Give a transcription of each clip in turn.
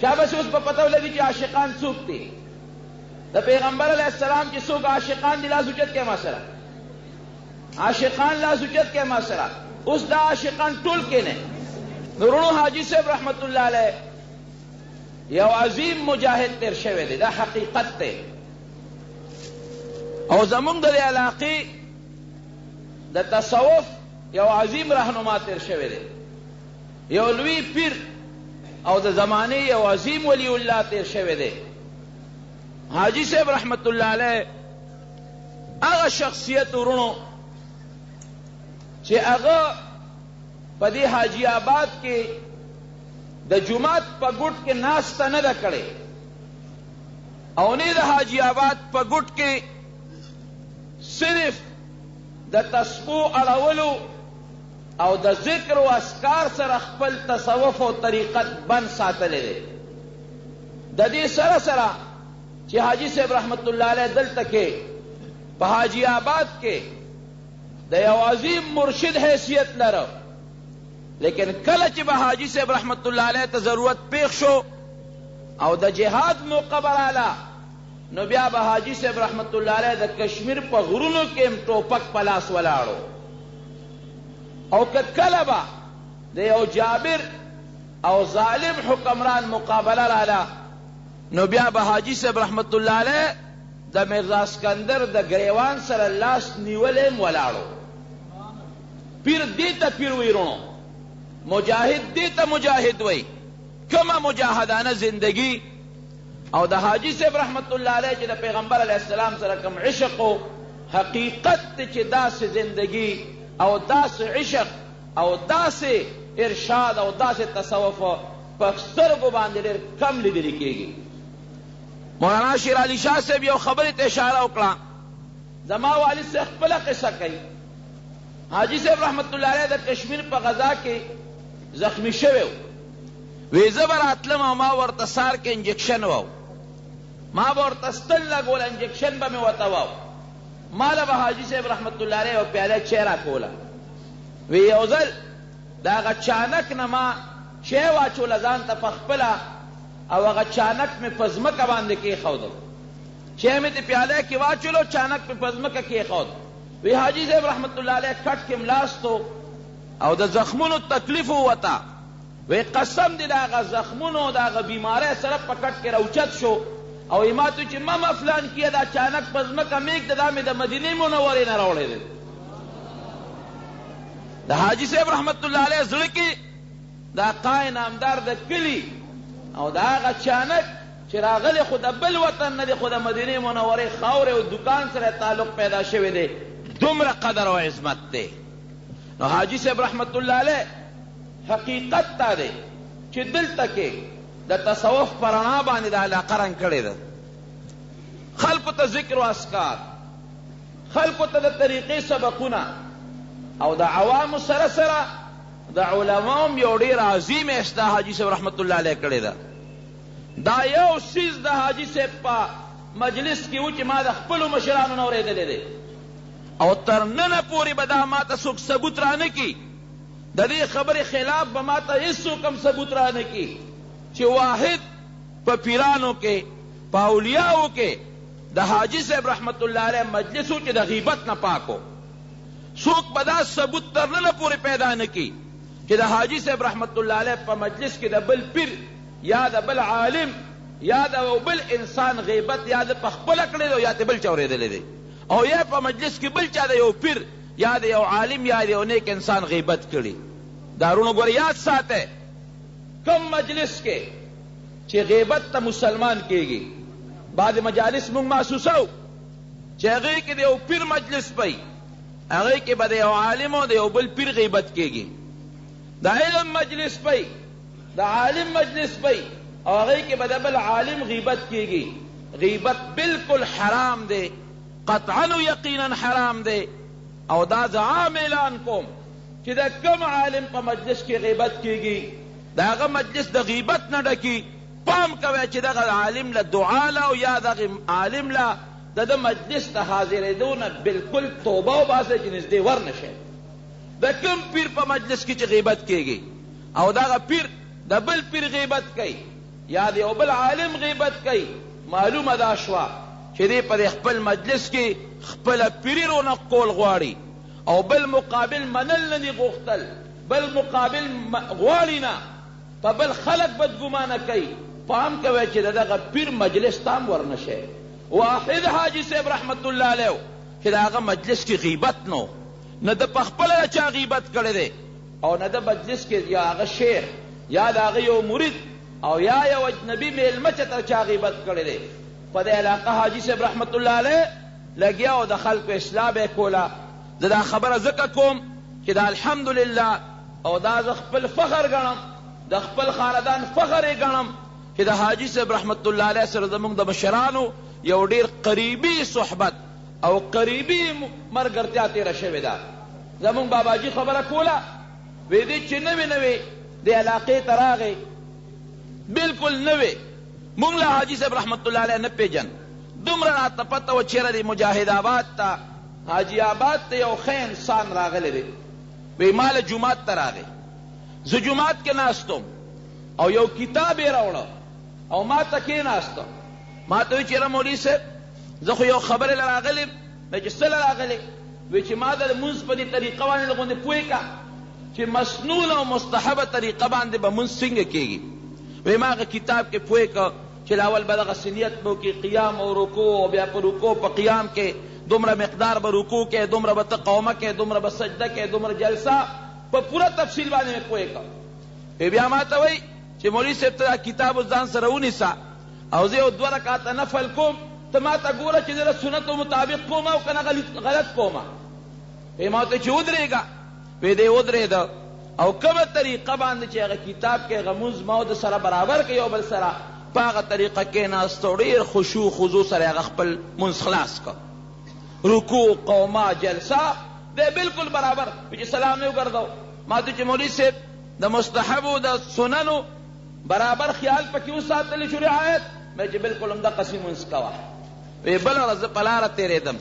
چا بس اوس په پته ولګي چې عاشقان څوک دي د پیغمبر علیه السلام چې څوک عاشقان دي لاس اوچت کړئ ما سره عاشقان لاس اوچت کړئ ما سره اوس دا عاشقان ټول کینې نورونو حاجی صاحب رحمت الله علیه یو عظیم مجاهد تیر شوی دی دا حقیقت دی او زمونږ د علاقې د تصوف یو عظیم رهنما تیر شوی دی یو لوی پیر او د زمانه یو عظیم ولی الله تیر شوی دی حاجی صاحب رحمت الله علیه هغه شخصیت ورونو چې هغه په دې حاجی آباد کې د جمعات په ګوټ کې ناسته نه ده کړې او نه د حاجی آباد په ګوټ کې صرف د تسبو اړولو او د ذکر او اذکار سره خپل تصوف او طریقت بند ساتلی دی د دې سره سره چې حاجی صاحب رحمت الله علیه دلته کې په حاجی آباد کې د یو عظیم مرشد حیثیت لره لیکن کله چې به حاجی صاحب رحمت الله علیه ته ضرورت پیښ شو او د جهاد موقع براله نو بیا به حاجی صاحب رحمت الله علیه د کشمیر په غرونو کې هم ټوپک په لاس ولاړو او که کله به د یو جابر او ظالم حکمران مقابله راله نو بیا به حاجی صاحب رحمت الله علیه د مرزا اسکندر د گریوان سره لاس نیولې ولاړو پیر دې ته پیر ویرونو مجاهد دې ته مجاهد وی کما مجاهدانه زندگی او د حاجی صاحب رحمت الله علیه چې د پیغمبر علیه السلام سره کوم عشق او حقیقت چې داسې زندگی او داسې عشق او داسې ارشاد او داسې تصوف په سترګو باندې ډېر کم لیدل کېږي مولانا شیر علي شاه صاحب یو خبرې ته اشاره وکړه زما والد صاحب خپله قصه کوي حاجی صاحب رحمت الله علیه د کشمیر په غزا کې زخمی شوی وی زه به راتلم او ما ورته سار کې انجکشن واو ما به ورته ستل لګول انجکشن به مې ورته واو ما له به حاجی صاحب رحمت الله علیه یو پیاله چای راکوله وی یو ځل د هغه چانک نه ما چای واچوله ځان ته په خپله او هغه چانک مې په ځمکه باندې کېښودل چای مې د پیاله کې واچولو چانک مې په ځمکه کېښود وی حاجی صاحب رحمت الله علیه کټ کې ملاستو او د زخمونو تکلیف ووته وی قسم دی د هغه زخمونو د هغه بیمارۍ سره په کټ کې راوچت شو او یې ما ته چې مما فلان کیه دا چانک په ځمکه مېږده دا مې د مدینې منورې نه راوړی دی د حاجي صاحب رحمت الله علیه زړه کې دا قای نامدار د کلي او د هغه چانک چې راغلی خو د بل وطن نه دی خو د مدینې منورې خاورې او دکان سره تعلق پیدا شوی دی دومره قدر او عظمت دی نو حاجی صاحب رحمت الله علیه حقیقت تا دی چې دلته کې د تصوف په رڼا باندې د علاقه رنګ کړې ده خلکو ته ذکر و اذکار خلکو ته د طریقې سبقونه او د عوامو سره سره د علماو یو ډېر عظیم اصلاح حاجی صاحب رحمت الله علیه کړې ده دا یو څیز د حاجی صاحب په مجلس کې و چې ما د خپلو مشرانو نه اورېدلی دی او تر ننه پورې به دا ما ته څوک ثبوت رانه کي د دې خبرې خلاف به ما ته هېڅوک هم ثبوت رانه کي چې واحد په پیرانو کې په اولیاو کې د حاجی صاحب رحمت الله علیه مجلس و چې د غیبت نه پاکو څوک به دا ثبوت تر ننه پورې پیدا نه کي چې د حاجی صاحب رحمت الله علیه په مجلس کې د بل پیر یا د بل عالم یا د بل انسان غیبت یا د پخپله کړی دی یا د بل چا اورېدلی دی او یا په مجلس کې بل چا د یو پیر یا د یو عالم یا د یو نیک انسان غیبت کړي دارونو ګوره یاد ساته کم مجلس کې چې غیبت ته مسلمان کېږي بعض مجالس موږ محسوسو چې هغې کې د یو پیر مجلس پی هغې کې به د یو عالم او د یو بل پیر غیبت کېږي د علم مجلس پی د عالم مجلس پی او هغې کې به د بل عالم غیبت کېږي غیبت بالکل حرام دی قطعا و یقینا حرام دی او دا زه عام اعلان کوم چې د کم عالم په مجلس کې غیبت کېږي د هغه مجلس د غیبت نه ډکي پام کوئ چې دغه عالم له دعا له او یا دغه عالم له د ده مجلس ته حاضرېدو نه بلکل توبه وباسئ چې نږدې ورنشئ د کم پیر په مجلس کې چې غیبت کېږي او دغه پیر د بل پیر غیبت کوي یا د یو بل عالم غیبت کوي، معلومه دا شوه چې دی په خپل مجلس کې خپله پیري رونق کول غواړي او بل مقابل منل نه دي غوښتل، بل مقابل غواړي نه، په بل خلق بدګمانه کوي. پام کوئ چې د دغه پیر مجلس ته هم ورنشئ. واحد حاجي صاحب رحمت الله علیه چې د هغه مجلس کې غیبت نو، نه د پخپله د چا غیبت کړی دی او نه د مجلس کې یا هغه شیخ یا د هغه یو مرید او یا یو اجنبي میلمه چې تر چا غیبت کړی دی. په دې علاقه حاجي صاحب رحمت الله علیه لګیا او د خلکو اصلاح به یې کوله. زه دا خبره ځکه کوم چې دا الحمدلله او دا زه خپل فخر ګڼم، د خپل خاندان فخر یې ګڼم چې د حاجي صاحب رحمت الله علیه سره زموږ د مشرانو یو ډیر قریبي صحبت او قریبي مرګرتیا تېره شوې ده. زموږ باباجي خبره کوله، وی دی چې نوې نوې د علاقې ته راغی، بلکل نوې، مونږ له حاجي صاحب رحمت الله علیه نه پیژن. دومره راته پته وه چېرې د مجاهد آباد ته حاجي آباد ته یو ښه انسان راغلی دی. وی ما له جومات ته راغی، زه جومات کې ناستم او یو کتاب یې راوړه او ما ته کېناستم. ما ته وی چېره مولوي صاحب زه خو یو خبرې له راغلم. وی چې څه له راغلې؟ وی چې ما د لمونځ په دې طریقه باندې لغوندې پوهې که چې مسنون او مستحبه طریقه باندې به مونځ څنګه کېږي. وی ما هغه کتاب کې پوهې که چې لاول به دغه سنیت به وکړي، قیام او رکوع، او بیا په رکوع په قیام کې دومره مقدار به رکوع کې، دومره به ته قومه کې، دومره به سجده کې، دومره جلسه، په پوره تفصیل باندې مې پوهې که. بیا ما ته وی چې مولوي صاحب ته دا کتاب ځان سره ونیسه او زه یو 2 رکعاته نفل کوم، ته ما ته ګوره چې زه د سنتو مطابق کوم او که نه غلط کوم. ما ته چې ودرېږه، وی دی ودرېده او کومه طریقه باندې چې هغه کتاب کې هغه مونځ ما د سره برابر کړي یو بل سره، په هغه طریقه کېناست او ډېر خشوع خضوع سره هغه خپل مونځ خلاص کړ. رکوع، قومه، جلسه دی بلکل برابر. چې سلام یې وګرځو. ما ته چې مولوي صاحب د مستحبو د سننو برابر خیال پکې وساتلی شو، رعایت، مې چې بلکل همدقسې مونځ کوه. وی بله ورځ زه په لاره تېرېدم،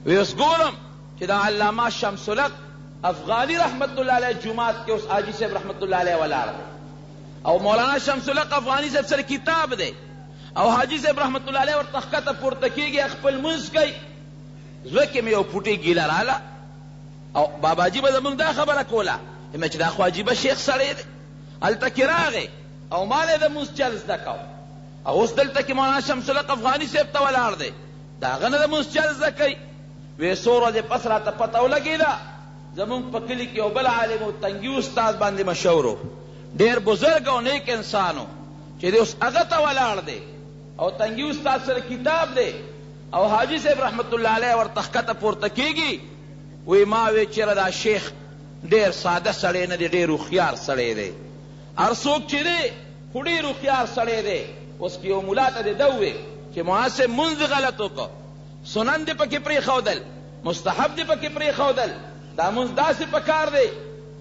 وی اوس ګورم چې دا علامه شمس الحق افغاني رحمت الله علیه جومات کې اوس حاجي صاحب رحمت الله علیه ولاړ دی او مولانا شمس الحق افغاني صاحب سره کتاب دی او حاجي صاحب رحمت الله علیه ورته ښکته پورته کېږي، خپل مونځ کوي. زړه کې مې یو پوټۍ ګیله راله او باباجي به زموږ دا خبره کوله چې دا خو عجیبه شیخ سړی دی. هلته کې راغی او ما له د مونځ چل زده کو او اوس دلته کې مولانا شمس الحق افغاني صاحب ته ولاړ دی، د هغه نه د مونځ چل زده کوي. وی څو ورځې پس راته پته ولګېده زمونږ په کلي کې یو بل عالم او تنګي استاد باندې مشهور و، ډېر بزرګ او نیک انسان و چې دی اوس هغه ته ولاړ دی او تنګي استاد سره کتاب دی او حاجي صاحب رحمت الله علیه ورته ښکته پورته کېږي. وی ما وی چېره دا شیخ ډېر ساده سړی نه دی، ډېر هوښیار سړی دی. هر څوک چې دی خو ډېر هوښیار سړی دی. اوس که یو ملا ته دې ده ووې چې محاسب مونځ غلط وکړه، سنن دې پکې پرېښودل، مستحب دې پکې پرېښودل، دا مونځ داسې پکار دی.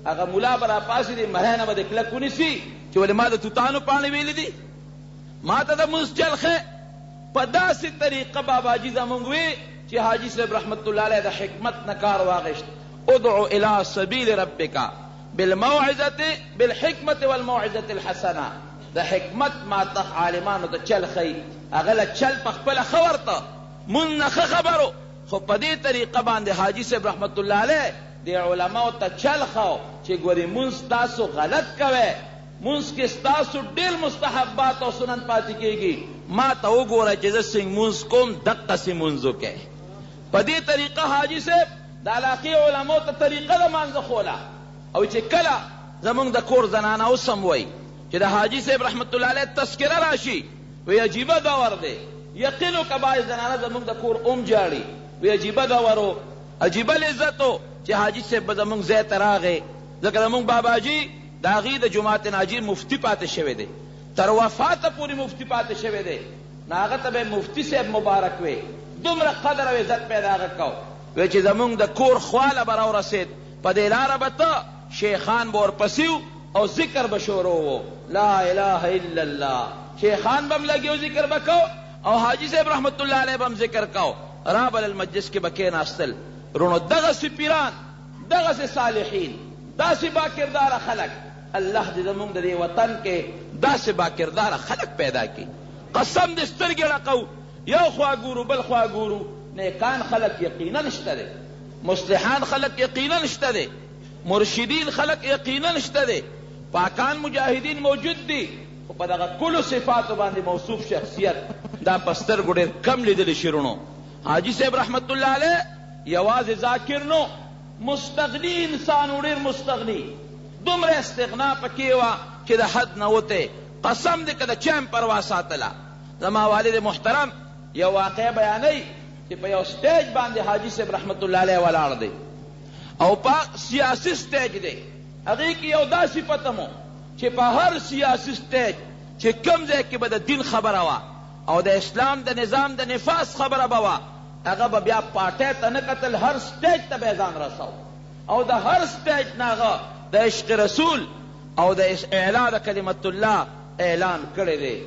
هغه ملا به راپاسېدي، مری نه به دې کلک ونیسي چې ولې ما د توتانو پاڼې ویلي دي، ما ته د مونځ چل ښه. په داسې طریقه باباجي زمونږ وی چې حاجي صاحب رحمت الله علیه د حکمت نه کار واغېشت. ادعو الى سبیل ربک بالحکمة والموعظة الحسنه. د حکمت ماته عالمانو ته چل ښیي، هغه له چل په خپله ښه ورته، مونږ نه ښه خبرو، خو په دې طریقه باندې حاجي صاحب رحمت الله علیه د علماو ته چل ښو چې ګورې مونځ تاسو غلط کوئ، مونځ کې ستاسو ډېر مستحبات او سنن پاتې کېږي. ما ته وګوره چې زه څنګه مونځ کوم، دقسې مونځ وکئ. په دې طریقه حاجي صاحب د علاقې علماو ته طریقه د مانځه ښوله. او چې کله زمونږ د کور زنانه اوس هم وایي چې د حاجي صاحب رحمت الله علیه تذکره راشي، وی عجیبه دور دی. یقین وکړه بعضې زنانه زمونږ د کور ام جاړي، وی عجیبه دور و، عجیبه لذت و چې حاجي صاحب به زمونږ ځای ته راغی. ځکه زمونږ باباجي د هغې د جومات ناجي مفتي پاتې شوی دی، تر وفاته پورې مفتي پاتې شوی دی. نو هغه ته به مفتي صاحب مبارک وی، دومره قدر او عزت به یې د هغه کو. وی چې زمونږ د کور خواله به راورسېد، په دې لاره به ته شیخان به ورپسې او ذکر به شروع و، لا اله الا الله. شیخان به هم لګي او ذکر به کو او حاجي صاحب رحمت الله علیه به هم ذکر کو. رابل المجلس کې به کېناستل. رونو دغسې پیران، دغسې صالحین، داسې باکرداره خلک الله دې زمونږ د دې وطن کې داسې باکرداره خلک پیدا کړي. قسم دې سترګې ړقو، یو خوا ګورو بل خوا ګورو، نیکان خلک یقینا شته دی، مصلحان خلک یقینا شته دی، مرشدین خلک یقینا شته دی، پاکان مجاهدین موجود دي، خو په دغه کلو صفاتو باندې موصوف شخصیت دا په سترګو ډېر کم لیدلی شروع. حاجي صاحب رحمت الله علیه یوازې ذاکر نو، مستغنی انسان و، ډېر مستغنی، دومره استغنا پکې وه چې د حد نه وتی. قسم دې که د چا هم پروا ساتله. زما والد محترم یو واقعه بیانوي چې په یو سټیج باندې حاجي صاحب رحمت الله علیه ولاړ دی او په سیاسي سټیج دی، هغې کې یو دا صفت هم چې په هر سیاسي سټیج چې کوم ځای کې به د دین خبره وه او د اسلام د نظام د نفاذ خبره به وه، هغه به بیا پارټۍ ته نه کتل، هر سټیج ته به یې ځان رسو او د هر سټیج نه هغه د عشق رسول او د اعلا د کلمت الله اعلان کړی دی.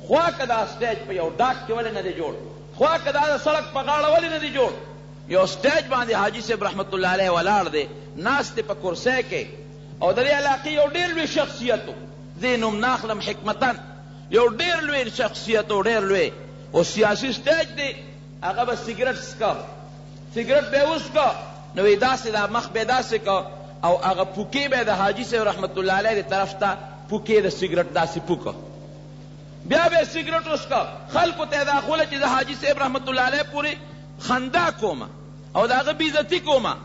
خوا که دا سټیج په یو ډاک کې ولې نه دی جوړ، خوا که دا د سړک په غاړه ولې نه دی جوړ، یو سټیج باندې حاجي صاحب رحمت الله علیه ولاړ دی، ناست دی په کرسۍ کې او د دې علاقې یو ډېر لوی شخصیت و، زه نوم ناخلم حکمتن، یو ډېر لوی شخصیت و، ډېر لوی او سیاسي سټیج دی. هغه به سګرټ څکه، سګرټ به یې وڅکه، نو یې داسې دا مخ به یې داسې که او هغه پوکې به یې د حاجي صاحب رحمت الله علیه د طرف ته پوکې د سګرټ داسې پوکه، بیا به یې سګرټ وڅکه، خلکو ته یې دا ښوله چې زه حاجي صاحب رحمت الله علیه پورې خندا کومه او د هغه بېعزتي کومه.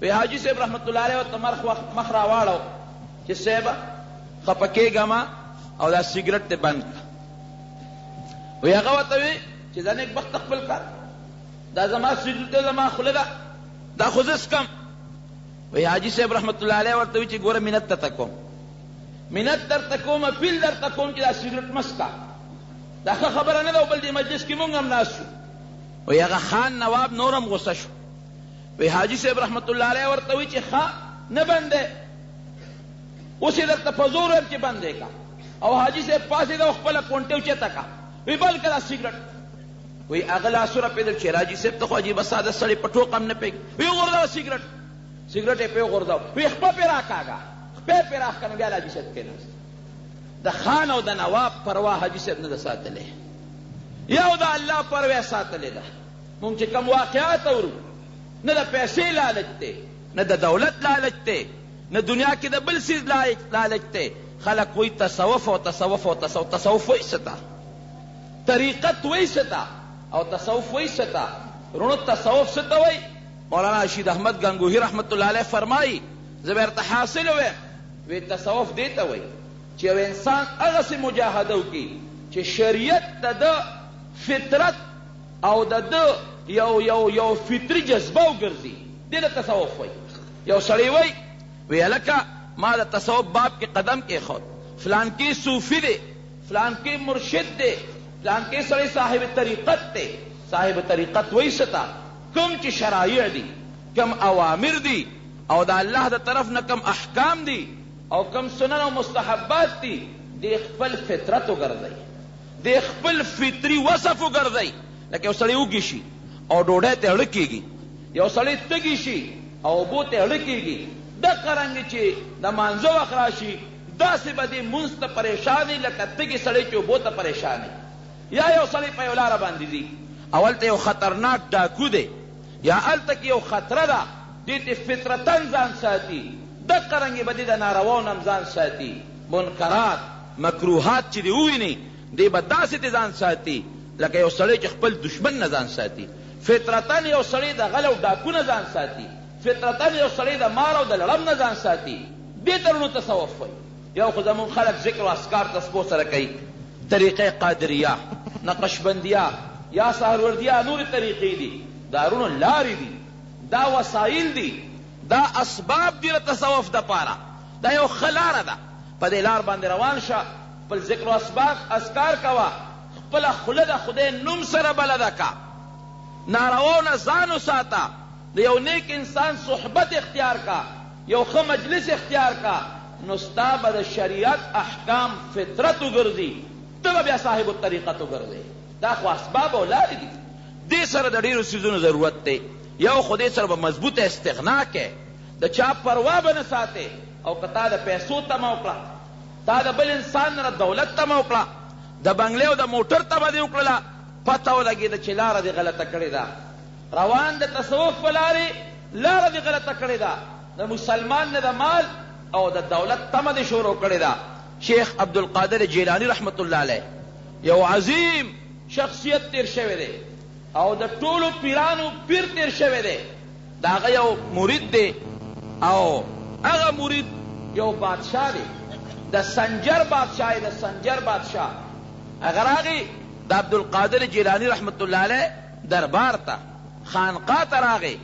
وی حاجي صاحب رحمت الله علیه ورته مخ راواړو چې صاحبه خفه کېږم او دا سګرټ دې بند کړه. وی هغه ورته وی چې دا نیک بخت خپل کار، دا زما سګرټ دی، زما خوله ده، دا خو زه څکم. وی حاجي صاحب رحمت الله علیه ورته وی چې ګوره منت درته کوم، منت درته کوم، اپیل درته کوم چې دا سګرټ مه څکه، دا ښه خبره نه ده. او بل دې مجلس کې مونږ هم ناست شو. وی هغه خان نواب نور هم غصه شو. وی حاجي صاحب رحمت الله علیه ورته وی چې ښه نه بندې، اوس یې درته په زور یم چې بندې کا. او حاجي صاحب پاڅېده او خپله کونټۍ اوچته کا، وی بل که دا سګرټ. وی هغه لاسونه پېدل چې حاجي صاحب ته خو عجیبه ساده سړی په ټوق هم نه پوهېږي. وی وغورځوه سګرټ، سګرټ یې پرې وغورځاو. وی خپه پرې راکاږه، خپې پرې راښکنه، بیا حاجي صاحب کېناست. د خان او د نواب پروا حاجي صاحب نه ده ساتلې، یو د الله پروا ساتلې ده. مونږ چې کوم واقعات اورو، نه د پیسې لالچ دی، نه د دولت لالچ دی، نه دنیا کې د بل څیز لالچ دی. خلک وایي تصوف او تصوف او تصوف، تصوف وایي څه ته، طریقت وایي څه ته او تصوف وایي څه ته. رونو تصوف څه ته وایي؟ مولانا رشید احمد گنگوهی رحمت الله علیه فرمایي، زه به ورته حاصل ویم، وی تصوف دې ته وایي چې یو انسان هغسې مجاهده وکړي چې شریعت د ده فطرت او د ده یو فطري جذبه وګرځي، دې ته تصوف وایي. یو سړی وایي وی هلکه ما د تصوف باب کې قدم کېښود، فلان کې صوفي دی، فلان کې مرشد دی، فلان کې سړی صاحب طریقت دی. صاحب طریقت وایي څه ته؟ کوم چې شرایع دي، کم اوامر دي او د الله د طرف نه کم احکام دي او کم سنن او مستحبات دي، د خپل فطرت وګرځئ، د خپل فطري وصف وګرځئ. لکه یو سړی وږي شي او ډوډۍ ته اړه کېږي، یو سړی تږي شي او اوبو ته اړه کېږي، دقه رنګې چې د مانځه وخت راشي داسې به دې مونځ ته پریشان وي لکه تږي سړی چې اوبو ته پریشان وي. یا یو سړی په یو لاره باندې ځي، اول ته یو خطرناک ډاکو دی یا هلته کې یو خطره ده، دې ته فطرتن ځان ساتي، دقه رنګې به دې د نارواو نه هم ځان ساتي. منکرات مکروهات چې دې وویني دې به داسې دې ځان ساتي لکه یو سړی چې خپل دشمن نه ځان ساتي. فطرتن یو سړی د غل او ډاکو نه ځان ساتي، فطرتن یو سړی د مار او د لړم نه ځان ساتي. دې ته نو تصوف وایي. یو خو زمونږ خلک ذکر و اذکار تسبو سره کوي، طریقې قادریه، نقشبندیه یا سهروردیه، نورې طریقې دي، دارونو لارې دي، دا وسایل دي، دا اسباب دي د تصوف دپاره. دا یو ښه لاره ده، په دې لار باندې روان شه، خپل ذکر و اذکار کوه، خپله خوله د خدای نوم سره بلده که، نارواو نه ځان وساته، د یو نیک انسان صحبت اختیار کا، یو ښه مجلس اختیار کا، نو ستا به د شریعت احکام فطرت وګرځي، ته به بیا صاحب الطریقت وګرځې. دا خو اسباب او لارې دي. دې سره د ډېرو څیزونو ضرورت دی. یو خو دې سره به مضبوطه استغنا کې، د چا پروا به نه ساتې، او که تا د پیسو تمه وکړه، تا د بل انسان نه دولت تمه وکړه، د بنګلې او د موټر تمه دې وکړله، پته ولګېده چې لاره دې غلطه کړې ده. روان د تصوف په لارې لاره دې غلطه کړې ده. د مسلمان نه د مال او د دولت تمه دې شروع کړې ده. شیخ عبدالقادر جیلانی رحمت الله علیه یو عظیم شخصیت تیر شوی دی او د ټولو پیرانو پیر تیر شوی دی. د هغه یو مرید دی او هغه مرید یو بادشاه دی، د سنجر بادشاه دی، د سنجر بادشاه. هغه راغی د عبدالقادر جیلانی رحمت الله علیه دربار ته، خانقاه ته راغی.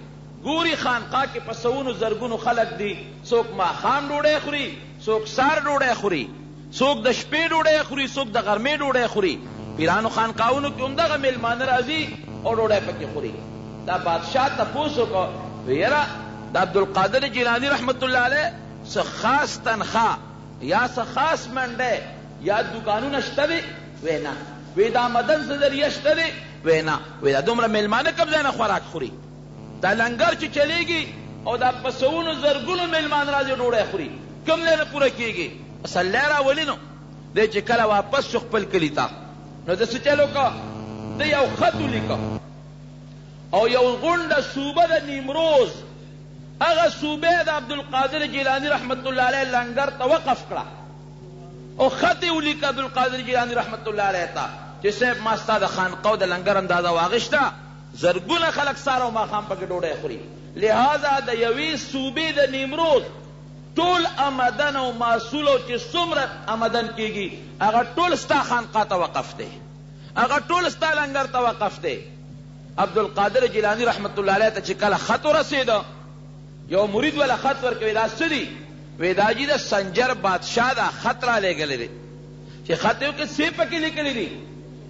ګوري خانقاه کې په سوونو زرګونو خلک دي، څوک ماښام ډوډۍ خوري، څوک سهار ډوډۍ خوري، څوک د شپې ډوډۍ خوري، څوک د غرمې ډوډۍ خوري. پیرانو خانقاهونو کې همدغه میلمانه راځي او ډوډۍ پکې خوري. دا بادشاه تپوس وکړ، وی یاره د عبدالقادر جیلانی رحمت الله علیه څه خاص تنخواه یا څه خاص منډی یا دوکانونه شته دي؟ وی نه. وی دا مدن څه ذریعه شته دي؟ وی نه. وی دا دومره میلمانه کوم ځای نه خوراک خوري؟ دا لنګر چې چلیږي او دا په سوونو زرګونو میلمان راځي ډوډۍ خوري، کوم ځای نه پوره کېږي؟ سلی راولي نو دی چې کله واپس شو خپل کلي ته، نو د څه چل وکړه؟ د یو خط ولیکه او یو غونډه صوبه د نیمروز، هغه صوبه د عبدالقادر جیلانی رحمت الله علیه لنګر ته وقف کړه او خط یې ولیکه عبدالقادر جیلانی رحمت الله علیه ته چې صاحب ما ستا د خانقاه د لنګر اندازه واغېسته، زرګونه خلک سهار او ماښام پکې ډوډۍ خوري، لہذا د یوې صوبې د نیمروز ټول آمدن او محصول او چې څومره آمدن کېږي هغه ټول ستا خانقاه ته وقف دی، هغه ټول ستا لنګر ته وقف دی. عبدالقادر جیلانی رحمت الله علیه ته چې کله خط ورسېده، یو مرید ولا خط ورکوي، دا څه دي؟ وی دا جي د سنجر بادشاه دا خط را لېږلی دی. چې خط یې وکړې څه پکې لیکلی دي؟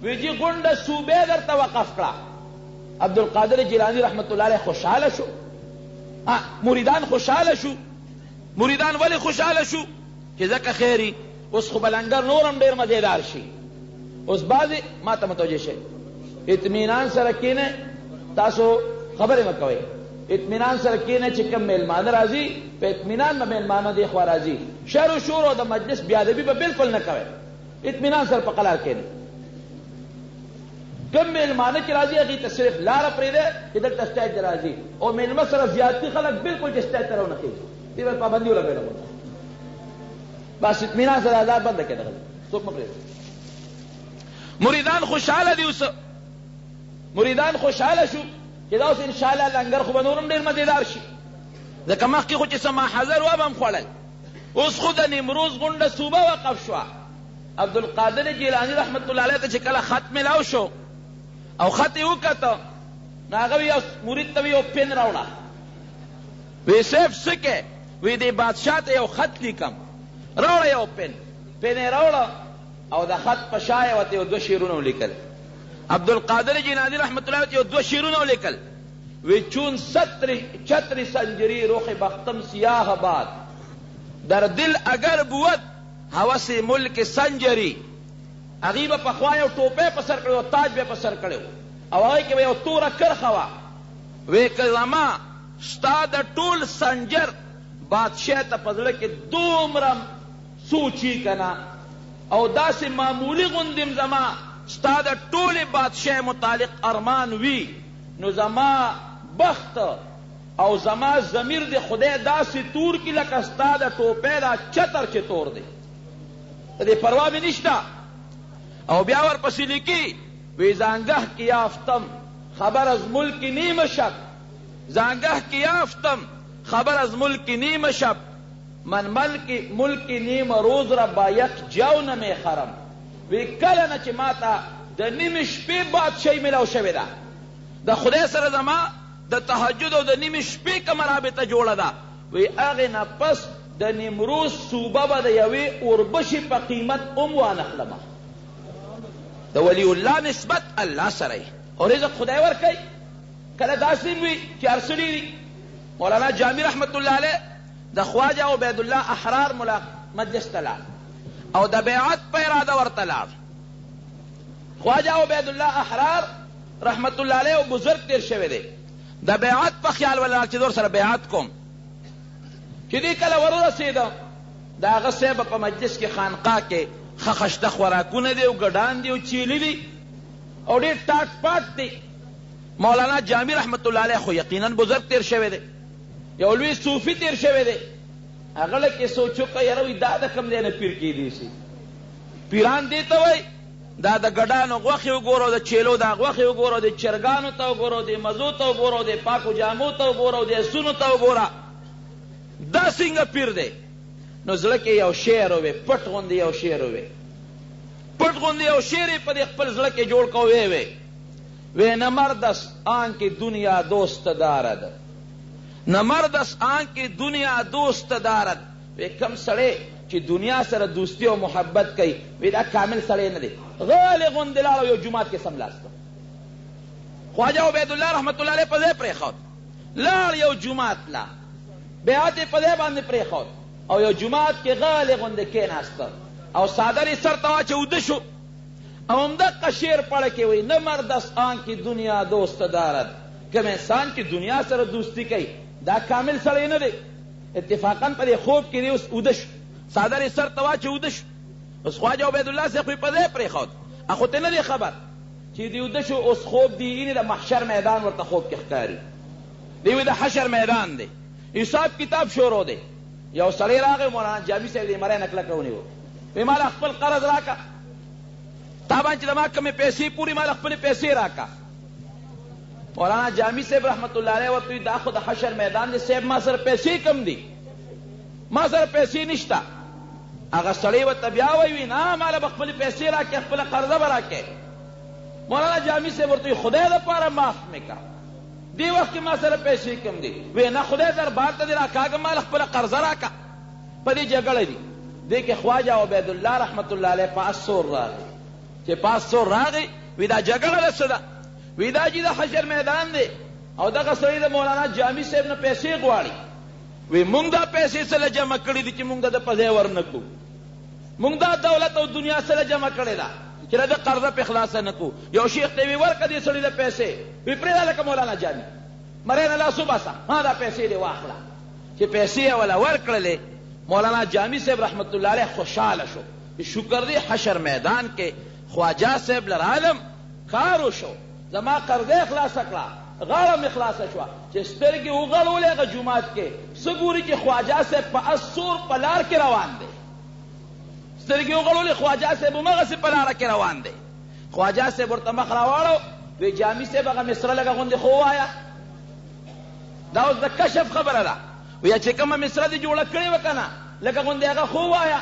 وی جي غونډه صوبې درته وقف کړه. عبدالقادر جیلانی رحمت الله علیه خوشحاله شو، مریدان خوشحاله شو. مریدان ولی خوشحاله شو؟ چې ځکه خیری اوس خو به لنګر نور هم ډېر مزېدار شي. اوس بعضې ما ته متوجه شئ، اطمینان سره کښېنئ، تاسو خبرې مه کوئ، اطمینان سره کښېنئ چې کوم میلمانه راځي په اطمینان به میلمانه دې خوا راځي. شر و شور او د مجلس بیادبي به بالکل نه کوئ، اطمینان سره په قلار کښېنئ. کوم میلمانه چې راځي هغې ته صرف لاره پرېږدئ چې دلته سټیج ته راځي، او میلمه سره زیاتي خلک بالکل چې سټیج ته راونخېږي، دې باندې پابندي ولګوئ. بس اطمینان سره ازار بنده کړئ، دغه څوک مه پرېږدئ. مریدان خوشحاله دي، اوس مریدان خوشحاله شو چې دا اوس انشاءالله لنګر خو به نور هم ډېر مزېدار شي، ځکه مخکې خو چې څه ماحضر وه به هم خوړل. اوس خو د نیمروز غونډه صوبه وقف شوه. عبدالقادر جیلانی رحمت الله علیه ته چې کله خط میلاو شو او خط یې وکته، نو هغه یو مرید ته یو پن راوړه. وی صاحب څه کې؟ وی دې بادشاه ته یو خط لیکم، راوړه یو پن. پن یې راوړه او د خط په شا یې ورته یو دوه شعرونه ولیکل. عبدالقادر جیلانی رحمت الله علیه یو دوه شعرونه ولیکل. وی چون چتر سنجری رخ بختم سیاه باد، در دل اگر بود هوس ملک سنجری. هغې به پخوا یو ټوپی په سر کړی او تاج به یې په سر کړی او هغې کې به یو توره کرښه وه. وی که زما ستا د ټول سنجر بادشاه ته په زړه کې دومره سوچي که نه او داسې معمولي غوندې زما ستا د ټولې بادشاه متعلق ارمان وي، نو زما بخت او زما ضمیر د خدای داسې تور کړي لکه ستا د ټوپۍ دا چتر چې تور دی، د دې پروا مې نشته. او بیا ورپسې لیکي وی زانگه که یافتم خبر از ملک نیم شب، زانگه که یافتم خبر از ملک نیم شب، من ملک نیم روز را با یک جو نمی خرم. وی کله نه چې ما ته د نیمې شپې بادشاهي میلاو شوې ده، د خدای سره زما د تهجد او د نیمې شپې کومه رابطه جوړه ده، وی هغې نه پس د نیمروز صوبه به د یوې اوربشې په قیمت هم وانخلمه. د ولی الله نسبت الله سره او رزق خدای ورکوي. کله داسې وي چې هر څه ډېري. مولانا جامی رحمت الله علیه د خواجه عبیدالله احرار مجلس ته لاړ او د بیعت په اراده ورته لاړ. خواجه عبیدالله احرار رحمت الله علیه او بزرگ تیر شوی دی، د بیعت په خیال ولاړ چې دور سره بیعت کوم. چې دې کله ورورسېده د هغه صاحب په مجلس کې خانقاه کې خخشته خوراکونه دي او ګډان دي او چیلي دي او ډېر ټاټ پاټ دی. مولانا جامی رحمت الله علیه خو یقینا بزرگ تیر شوی دی، یو لوی صوفي تیر شوی دی. هغه له کې سوچ وکړه یاره وایي دا د کوم ځای نه پیر کېدی شي. پیران دې ته وایي دا د ګډانو غوښې وګوره، د چیلو دا غوښې وګوره، د چرګانو ته وګوره، د مزو ته وګوره، د پاکو جامو ته وګوره، د اسونو ته وګوره. دا څنګه پیر دی؟ نو زړه کې یو شعر ووی، پټ غوندې یو شعر ووی، پټ غوندې یو شعر یې په دې خپل زړه کې جوړ کړ. وی نه مرد است آن که دنیا دوست دارد، نه مرد است آن که دنیا دوست دارد. وی کم سړی چې دنیا سره دوستی او محبت کوي، وی دا کامل سړی نه دی. غالې غوندې لاړ او یو جومات کې سملاست. خواجه عبیدالله رحمت الله علیه په ځای پرېښود، لاړ یو جومات لا بیعت یې په ځای باندې پرېښود او یو جومات کې غالې غوندې کېناسته او څادر یې سر ته واچه اوده شو او همدغه شعر پړه کې وایي نه مرد است آن که دنیا دوست دارد. کوم انسان چې دنیا سره دوستی کوي دا کامل سړی نه دی. اتفاقا په دې خوب کې دی اوس اوده شو، څادر یې سر ته واچه اوده شو. اوس خواجه عبیدالله صاحب خو یې په ځای پرېښود، اخو ته نه دی خبر چې دی اوده شو. اوس خوب دی اینې د محشر میدان ورته خوب کې ښکاري. دی وایي د حشر میدان دی، حساب کتاب شروع دی. یو سړی راغی، مولانا جامي صاحب دې مری نکله ونیو، وی مال خپل قرض راکا، تا باندې چې ما کومې پیسې پورې مال خپلې پیسې راکا. مولانا جامي صاحب رحمت الله علیه ورته وایي دا خو د حشر میدان دی صاحب، ما سره پیسې کم دي، ما سره پیسې نشته. هغه سړی ورته بیا وایي نه ماله به خپلې پیسې راکې، خپله قرضه به راکې. مولانا جامي صاحب ورته وایي خدای دپاره معاف مې کړه، دې وخت کې ما سره پیسې کم دي. وی نه خدای دربار ته دې راکاږه، ماله خپله قرضه راکه. په دې جګړه دي. دې کې خواجه عبیدالله رحمت الله علیه پاس سور راغی. چې پاس سور راغی وی دا جګړه ده څه ده؟ وی دا چې د حشر میدان دی او دغه سړی د مولانا جامي صاحب نه پیسې غواړي. وی مونږ دا پیسې سره جمع کړي دي چې مونږ د په ځای ورنکړو، مونږ دا دولت او دنیا سره جمع کړې ده چې د قرضه په خلاصه نه کو. یو شیخ ته وی ورکړه دې سړي د پیسې، وی پرېږده لکه مولانا جامي مرۍ نه لاس وباسه، ها دا پیسې دې واخله. چې پیسې یې وله ورکړلې مولانا جامي صاحب رحمت الله علیه خوشحاله شو. شکر دی حشر میدان کې خواجه صاحب لرالم کار وشو، زما قرضه خلاصه کړه، غاړه مې خلاصه شوه. چې سترګې وغړولې هغه جومات کې څه ګوري چې خواجه صاحب په اسور په لار کې روان دی. سترګې وغړولې خواجه صاحب همغسې په لاره کې روان دی. خواجه صاحب ورته مخ راواړو، وی جامي صاحب هغه مصره لږه غوندې خو ووایه، دا اوس د کشف خبره ده. ویا چې کومه مصره دې جوړه کړې وه که نه لکه غوندې هغه خو ووایه.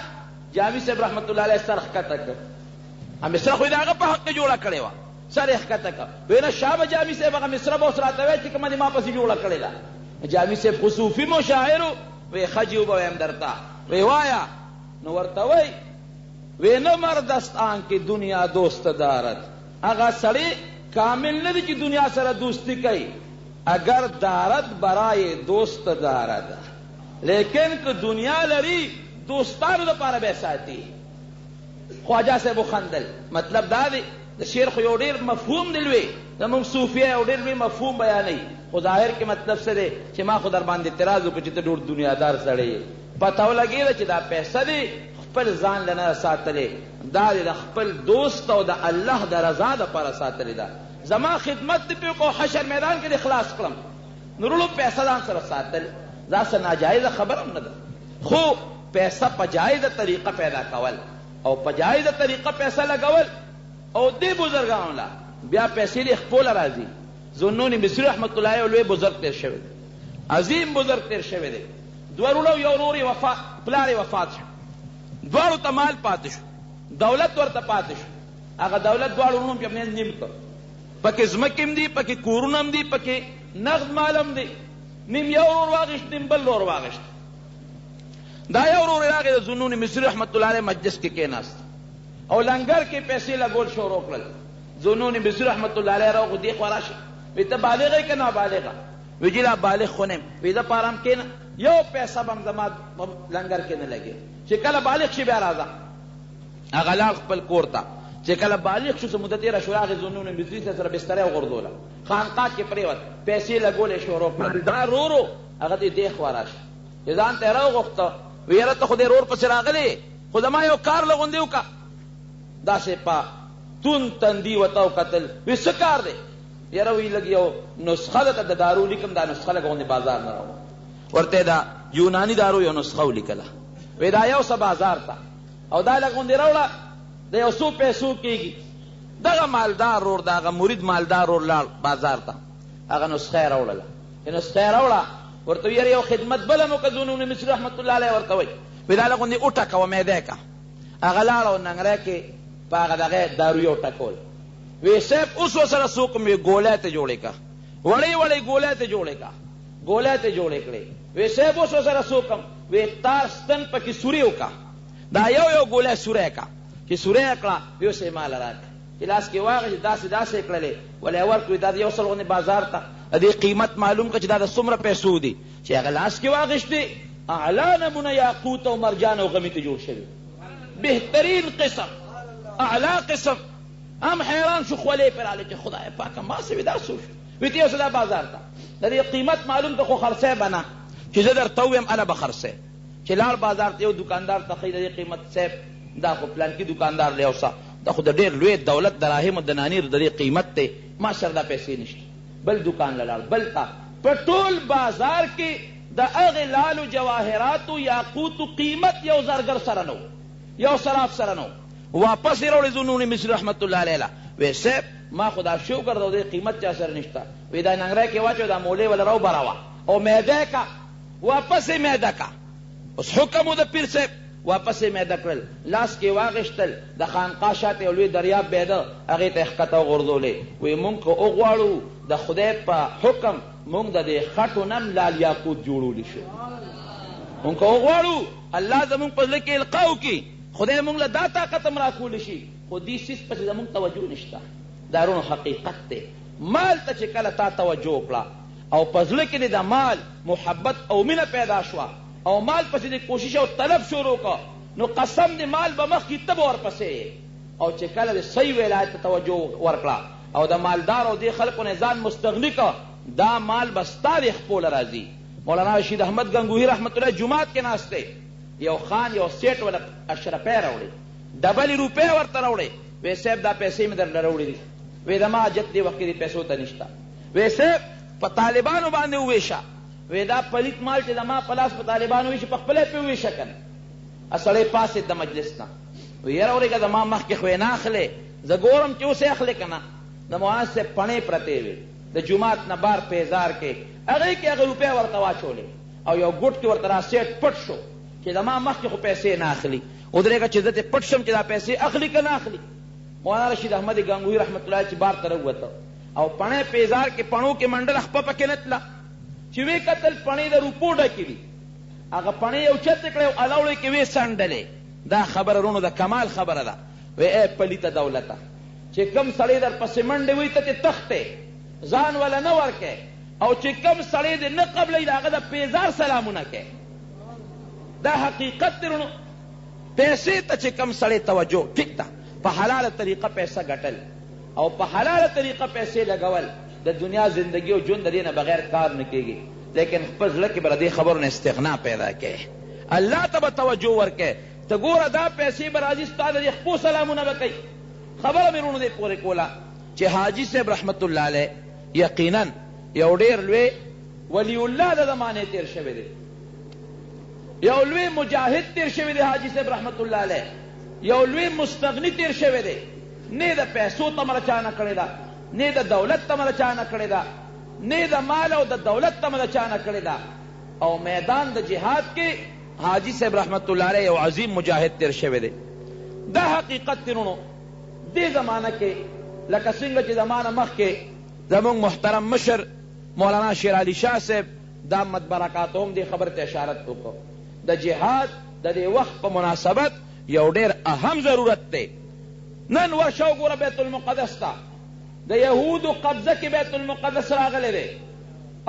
جامي صاحب رحمت الله علیه سر ښکته کړ، مصره خو یې د هغه په حق کې جوړه کړې وه، سر یې ښکته کړ. وی نه شابه جامي صاحب هغه مصره به اوس راته وایي چې کومه دې ما پسې جوړه کړې ده. جامي صاحب خو صوفي مشاعر و، وی ښه جي وبویم درته، وی وایه. نو ورته وایي وی نه مرد است آن که دنیا دوست دارد. هغه سړی کامل نه دی چې دنیا سره دوستی کوي، اگر دارد برای دوست دارد، لیکن که دنیا لري دوستانو دپاره به ساتي. خواجه صاحب وخندل. مطلب دا دی د شعر خو یو ډېر مفهوم دی لوی، زموږ صوفیه یو ډېر لوی مفهوم بیانوي، خو ظاهر کې مطلب څه دی چې ما خو در باندې اعتراض وکړو چې ته ډېر دنیادار سړی یې. پته ولګېده چې دا پیسه دی خپل ځان له نه ساتلې، دا د خپل دوست او د الله د رضا دپاره ساتلې ده. زما خدمت دې پې وکړو، حشر میدان کې دې خلاص کړم، نورلو پیسه ځان سره ساتل دا څه ناجایزه خبره هم نه ده. خو پیسه په جایزه طریقه پیدا کول او په جایزه طریقه پیسه لګول او دې بزرګانو له بیا پیسې دې خپله راځي. ذوالنون مصري رحمت الله علیه لوی بزرګ تېر شوی دی، عظیم بزرګ تېر شوی دی. دوه وروڼه یو ورور یې پلار یې وفات شو، دواړو ته مال پاتې شو، دولت ورته پاتې شو. هغه دولت دواړو وروڼو په منځ نیم کړ، پکې ځمکې هم دي، پکې کورونه هم دي، پکې نغد مال هم دی. نیم یو ورور واغېشت، نیم بل ورور واغېشت. دا یو ورور یې راغی د ذوالنون مصري رحمت الله علیه مجلس کې کېناست او لنګر کې پیسې لګول شروع کړل. ذوالنون مصري رحمت الله علیه راغو دې خوا راشه، وی ته بالغ یې که نابالغه؟ وی جي لا بالغ خو نه یم. وی زه په ارام کښېنه، یو پیسه به هم زما لنګر کې نه لګي، چې کله بالغ شي بیا راځه. هغه لاړ خپل کور ته. چې کله بالغ شو څه موده تېره شو، راغی ذوالنون مصري سره بستره وغورځوله، خانقاه کې پرېوت، پیسې لګولې شروع کړل. دا ورورو هغه دې خوا راشه، چې ځان ته یې راوغوښته وی یاره ته خو دې رور پسې راغلی خو زما یو کار له غوندې وکړه داسې په تون تندي ورته وکتل وی څه کار دی یاره وی لږ یو نسخه ده د دارو لیکم دا نسخه لږ غوندې بازار نه راوړه ورته دا یوناني دارو یو نسخه ولیکله وی دا یو څه بازار ته او دا لږ غوندې راوړه د یو څو پیسو کېږي دغه مالدار رور د هغه مرید مالدار رور لاړ بازار ته هغه نسخه یې راوړله چې نسخه یې راوړه ورته وی یاره یو خدمت بله مو که زونون مصري رحمت الله علیه ورته وی وی دا لږ غوندې وټکوه معده یې که هغه لاړه او ننګری کې په هغه دغه دارو یې وټکول وی صاحب اوس ورسره څه وکړم وی ګولی ته جوړې که وړې وړې ګولی ته جوړې که ګولی ته جوړې کړې وی صاحب اوس ورسره څه وکړم وی تار ستن پکې سوري وکړه دا یو یو ګولی سوری که چې سوری یې کړه وی اوس یې ماله راکړه چې لاس کې واغې داسې داسې یې کړلې ولې یې ورکړې دا د یو سل غوندې بازار ته د دې قیمت معلوم کړه چې دا د څومره پیسو دي چې هغه لاس کې واغېشتې اعلی نمونه یاقوت او مرجان او غمي ته جوړ شوي بهترین قسم اعلی قسم هم حیران شو خولې پرې راغلې چې خدای پاکه ما څه وي دا څه وشو وی ته یو څه دا بازار ته د دې قیمت معلوم ته خو خرڅی به نه چې زه درته ویم هله به خرڅی چې لاړ بازار ته یو دکاندار ته ښایي د دې قیمت صاحب دا خو پلانکي دکاندار لی اوسه دا خو د ډېر لوی دولت دراهم د نانیر د دې قیمت دی ما سره دا پیسې نشته بل دکان له لاړ بل ته په ټول بازار کې د هغې لالو جواهراتو یاقوتو قیمت یو زرګر سره نه یو صراف سره نه واپس یې راوړې زونون مصري رحمت الله علیه وی صاحب ما خو دا شو کړ د قیمت چا سره نشته وی دا ننګری کې واچو دا مولې وله راوبراوه او میده که واپس یې میده که اوس حکم و د پیر صاحب واپس یې میده کړل لاس کې واغېشتل د خانقاه شاته یو لوی دریاب بیده هغې ته یې ښکته وغورځولې وی مونږ که وغواړو د خدای په حکم مونږ د دې خټو نم لال یاقوت جوړولی شو مونږ که وغواړو الله زمونږ په زړه کې القا وکړي خدای مونږ له دا طاقت هم راکولی شي خو دې سیس پسې زمونږ توجه نشته دا رونو حقیقت دی مال ته چې کله تا توجه وکړه او په زړه کې دې د مال محبت او مینه پیدا شوه او مال پسې دې کوشش او طلب شروع کړه نو قسم دې مال به مخکې ته به ورپسې او چې کله دې صحیح ولایت ته توجه ورکړه او د مالدار او دې خلکو نه ځان مستغني کړه دا مال به ستا دې خپو له راځي مولانا رشید احمد گنگوهی رحمت الله جماعت کې ناست دی یو خان یو سیټ ولا اشرفی راوړي ډبلې روپۍ ورته راوړي وی صاحب دا پیسې مې درله راوړي دي وی زما حاجت دې وخت کې دې پیسو ته نشته وی صاحب په طالبانو باندې وویشه وی دا پلیت مال چې زما په لاس په طالبانو ویشي په خپله پې وویشه که نه سړی پاسېد د مجلس نه وی یاره ورېږه زما مخکې خو یې نه اخلې زه ګورم چې اوس یې اخلې که نه د مولانا صاحب پڼې پرتې وې د جومات نه بار پیزار کې هغې کې هغه روپۍ ورته واچولې او یو ګوټ کې ورته را سیټ پټ شو چې زما مخکې خو پیسې نه اخلي ودرېږه چې زه ترې پټ شم چې دا پیسې اخلي که نه اخلي مولانا رشید احمد گنگوهی رحمت الله چې بار ته راووته او پڼې پیزار کې پڼو کې منډله خپه پکې نه تله چې وی کتل پڼې د روپو ډکې دي هغه پڼې یو چتې کړې او الوړې کې وې څنډلې دا خبره رونو د کمال خبره ده وی ای پلیته دولته چې کم سړی در پسې منډې وي ته چې تختې ځان وله نه ورکې او چې کم سړی دې نه قبلوي د هغه د پیزار سلامونه کوې دا حقیقت دی رونو پیسې ته چې کم سړی توجه ټیک ده په حلاله طریقه پیسه ګټل او په حلاله طریقه پیسې لګول د دنیا زندگی او ژوند د دې نه بغیر کار نه کېږي لیکن خپل زړه کې به د دې خبرو نه استغنا پیدا کوې الله ته به توجه ورکوې ته ګوره دا پیسې به راځي ستا د دې خپو سلامونه به کوي خبره مې رونو دې پورې کوله چې حاجي صاحب رحمت الله علیه یقینا یو ډېر لوی ولی الله د زمانې تېر شوی دی یو لوی مجاهد تیر شوی دی حاجی صاحب رحمت الله علیه یو لوی مستغنی تیر شوی دی نه د پیسو تمره چا نه کړې ده نه د دولت تمره چا نه کړې ده نه د مال او د دولت تمره چا نه کړې ده او میدان د جهاد کې حاجی صاحب رحمت الله علیه یو عظیم مجاهد تیر شوی دی دا حقیقت ترونو دې زمانه کې لکه څنګه چې زمانه مخکې زمونږ محترم مشر مولانا شیر علي شاه صاحب دامت برکاتهم دې خبر ته اشارت وکړو د جهاد د دې وخت په مناسبت یو ډېر اهم ضرورت دی نن ورشه وګوره بیت المقدس ته د یهودو قبضه کې بیت المقدس راغلی دی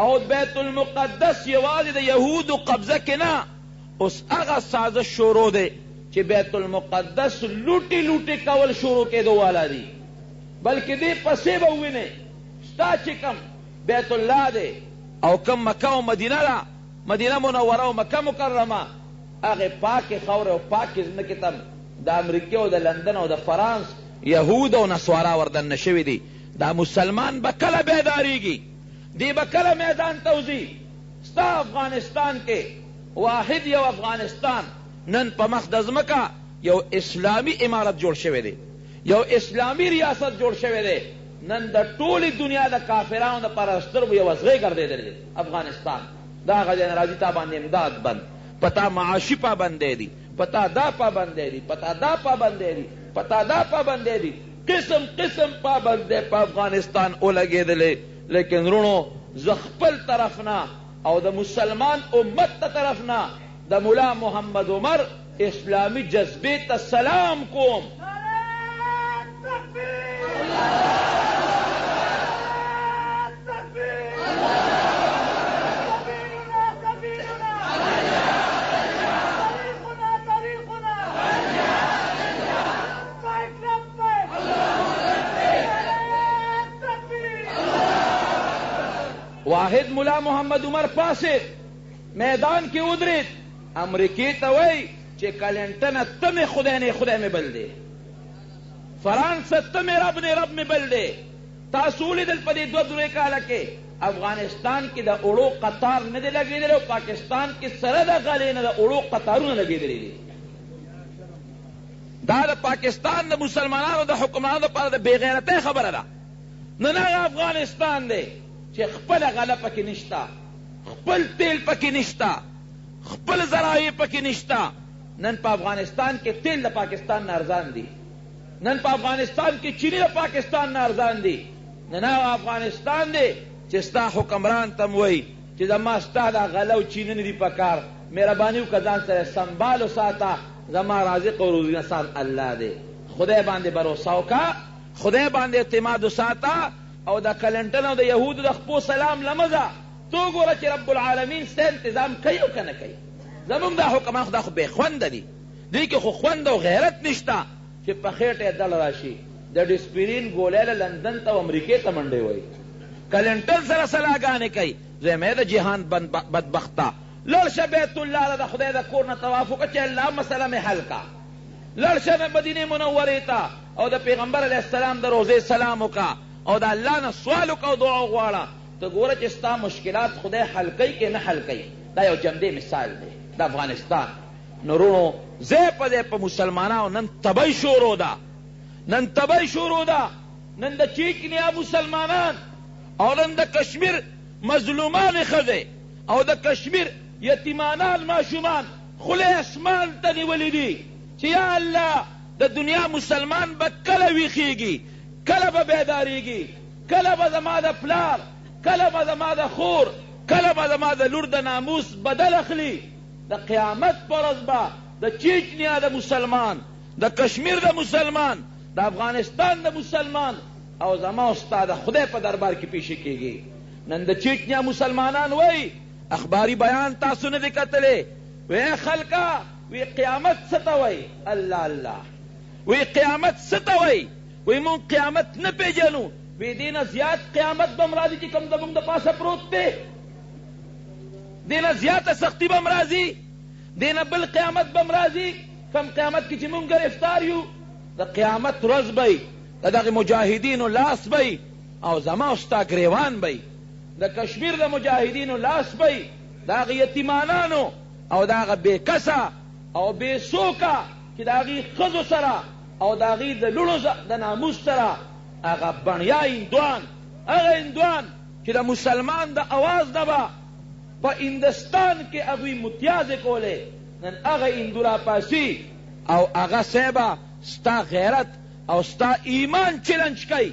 او بیت المقدس یوازې د یهودو قبضه کې نه اوس هغه سازش شروع دی چې بیت المقدس لوټې لوټې کول شروع کېدو والا دي بلکې دې پسې به ووینئ ستا چې کم بیت الله دی او کم مکه او مدینه ده مدینه منوره او مکه مکرمه هغه پاکې خاورې او پاکې ځمکې ته د امریکې او د لندن او د فرانس یهود او نصوارا وردننه شوي دي. دا مسلمان به کله بیداریږي؟ دی به کله میدان ته وځي؟ ستا افغانستان کې واحد یو افغانستان نن په مخ د ځمکه یو اسلامي امارت جوړ شوی دی، یو اسلامي ریاست جوړ شوی دی. نن د ټولې دنیا د کافرانو دپاره سترګو یو ازغی ګرځېدلی دی افغانستان. دا هغه ځای نه راځي تا باندې امداد بند، پتا معاشي پابندی دي، پتا دا پابندی دي، پتا دا پابندی دي، پتا دا پابندی دي، قسم قسم پابندی په افغانستان ولګېدلې. لیکن رونو زه خپل طرف نه او د مسلمان امت ته طرف نه د ملا محمد عمر اسلامي جذبې ته سلام کوم. واحد ملا محمد عمر پاسید میدان کې ودرید، امریکې ته وایي چې کلینټن ته مې خدای نه خدای مې بل دی، فرانس ته مې رب نه رب مې بل دی. تاسو ولیدل په دې 2-3 کاله کې افغانستان کې د اوړو قطار نه دی لګېدلی او پاکستان کې سره د غلې نه د اوړو قطارونه لګېدلي دي. دا د پاکستان د مسلمانانو د حکمرانو لپاره د بېغیرتۍ خبره ده. نن هغه افغانستان دی چې خپله غله پکې نشته، خپل تیل پکې نشته، خپل ذرایع پکې نشته. نن په افغانستان کې تیل د پاکستان نه ارزان دي، نن په افغانستان کې چینی د پاکستان نه ارزان دي. نن هغه افغانستان دی چې ستا حکمران ته م وایي چې زما ستا دا غله او چینی نه دي په کار، مهرباني وکړه ځان سره سنبال وساته، زما رازق او روزي نسان الله دی. خدای باندې بروسه وکړه، خدای باندې اعتماد وساته او د کلینټن او د یهودو د خپو سلام لمزه. تو ګوره چې رب العالمین ستا انتظام کوي او که نه کوي. زمونږ دا حکمان خو دا خو بې خونده دي، دوی کې خو خوند او غیرت نشته چې په خېټه یې دل راشي د ډسپرین ګولۍ له لندن ته او امریکې ته منډې وایي، کلینټن سره سلاګانې کوي. زه د جهان بدبخته لړ شه بیت الله له د خدای د کور نه طواف وکړه چې الله مسله مې حل کا، لړ شه مدینې منورې ته او د پیغمبر علیه السلام د روضې سلام وکړه او د الله نه سوال وکړه او دعا وغواړه. ته ګوره چې ستا مشکلات خدای حل کوي که نه حل کوي. دا یو جمدی مثال دی د افغانستان. نورونو ځای په ځای په مسلمانانو نن تبۍ شروع ده، نن تبۍ شروع ده. نن د چیکنیا مسلمانان او نن د کشمیر مظلومان ښځې او د کشمیر یتیمانان ماشومان خولې اسمان ته نیولي دي چې یا الله د دنیا مسلمان به کله ویښیږي، کله به بیداریږي، کله به زما د پلار، کله به زما د خور، کله به زما د لور د ناموس بدل اخلي. د قیامت په ورځ به د چیچنیا د مسلمان، د کشمیر د مسلمان، د افغانستان د مسلمان او زما او ستا د خدای په دربار کې پیښې کېږي. نن د چیچنیا مسلمانان وایي اخباري بیان تاسو نه دی کتلی، وی خلکه وی قیامت څه ته وایي؟ الله الله وی قیامت څه ته وایي؟ وی مونږ قیامت نه پیژنو. وی دې نه زیات قیامت به م راځي چې کوم زمونږ د پاسه پروت دی، دې نه زیاته سختي به م راځي، دې نه بل قیامت به م راځي کوم قیامت کې چې مونږ ګرفتار یو. د قیامت ورځ به د دغې مجاهدینو لاس به او زما او ستا ګریوان به، د کشمیر د مجاهدینو لاس به د هغې یتیمانانو او د هغه بې کسه او بې څوکه چې د هغې ښځو سره او د هغې د لوڼو د ناموس سره هغه بڼیا هندوان، هغه هندوان چې د مسلمان د اواز نه به په هندستان کې هغوی متیازې کولې، نن هغه هندو راپاسي او هغه صیبه ستا غیرت او ستا ایمان چلنج کوي،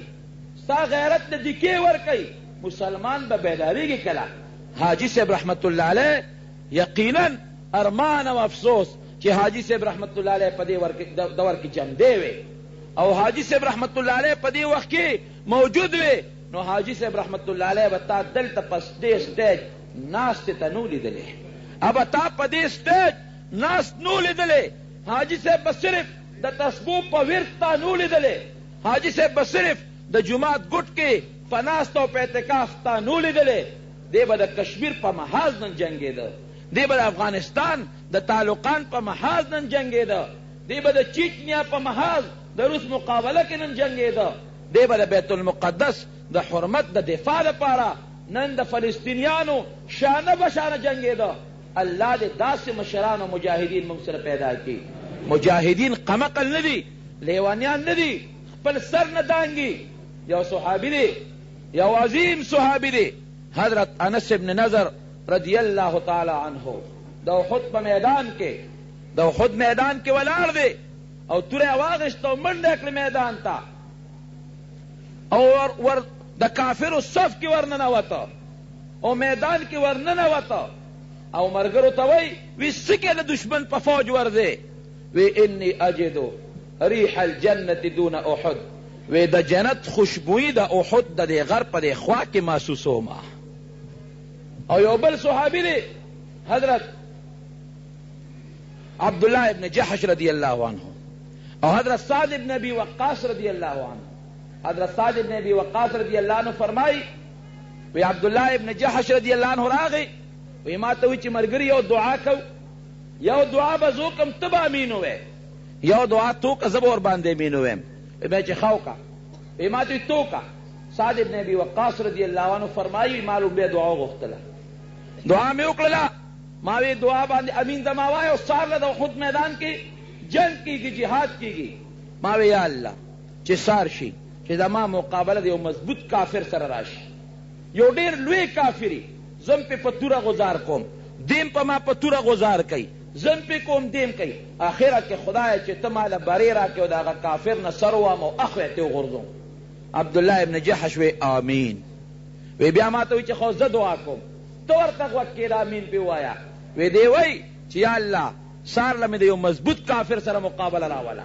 ستا غیرت له دیکې ورکوي. مسلمان به بیداریږي کله؟ حاجي صاحب رحمت الله علیه یقینا ارمان او افسوس چې حاجي صاحب رحمت الله علیه په دې دور کې جمدی وي او حاجي صاحب رحمت الله علیه په دې وخت کې موجود وي، نو حاجي صاحب رحمت الله علیه به تا دلته په دې سټیج ناستې ته نو لیدلې، ابه تا په دې سټیج ناست نو لیدلې. حاجي صاحب به صرف د تسبو په ورد تا نو لیدلې، حاجي صاحب به صرف د جماعت ګټ کې په ناست او په اعتکاف تا نو لیدلې. دی به د کشمیر په محاذ نن جنګېده، دی به د افغانستان د طالقان په محاذ نن جنګېده، دی به د چیچنیا په محاذ د روس مقابله کې نن جنګېده، دی به د بیت المقدس د حرمت د دفاع لپاره نن د فلسطینیانو شانه بشانه جنګېده. الله دې داسې مشران او مجاهدین موږ سره پیدا کړي. مجاهدین قمقل نه دي، لیوانیان نه دي، خپل سر نه دانګي. یو صحابي دی، یو عظیم صحابي دی، حضرت انس ابن نضر رضی اللہ تعالی عنہ، د احد په میدان کې، د احد میدان کې ولاړ دی او توره واغشت او منډه کړه میدان ته او ور د کافرو صف کې ورننوته او میدان کې ورننوته او مرګرو ته وی سکه د دشمن په فوج ورځي، وی انی اجدو ریح الجنة دون احد، وی د جنت خوشبوئی د احد د دې غر په دې خوا کې محسوسوم. او یو بل صحابي دی حضرت عبداللہ ابن جحش رضی اللہ عنہ او حضرت سعد ابن ابی وقاص رضی اللہ عنہ. حضرت سعد ابن ابی وقاص رضی اللہ عنہ فرمائی وی عبداللہ ابن جحش رضی اللہ عنہ راغی وی ما ته وی چې مرګري یو دعا کو، یو دعا به زو کوم ته به امین وې، یو دعا تو که زه ور باندې امین ویم. به چې خاو کا وی ما ته تو کا. سعد ابن ابی وقاص رضی اللہ عنہ فرمائی معلوم به دعا غوښتله، دعا مې وکړله، ما وی دعا باندې امین دما وای او سار له خود میدان کې جنگ کیږي، جهاد کیږي. ما وی یا الله چې سار شي چې زما مقابله د یو مضبوط کافر سره راشي، یو ډیر لوی کافری، زم په پتوره گزار کوم، دیم په ما پتوره گزار کوي، زم په کوم دیم کوي، اخره کې خدای چې ته مال بری راکې او دغه کافر نه سر وام او اخوه ته وغورځوم. عبدالله ابن جحش وی آمین. وی بیا ما ته وی چې خو زه دعا کوم، تو ورته غوږ کېږه امین پې ووایه. وی دی وی چې یا الله سار له مې د یو مضبوط کافر سره مقابله راوله،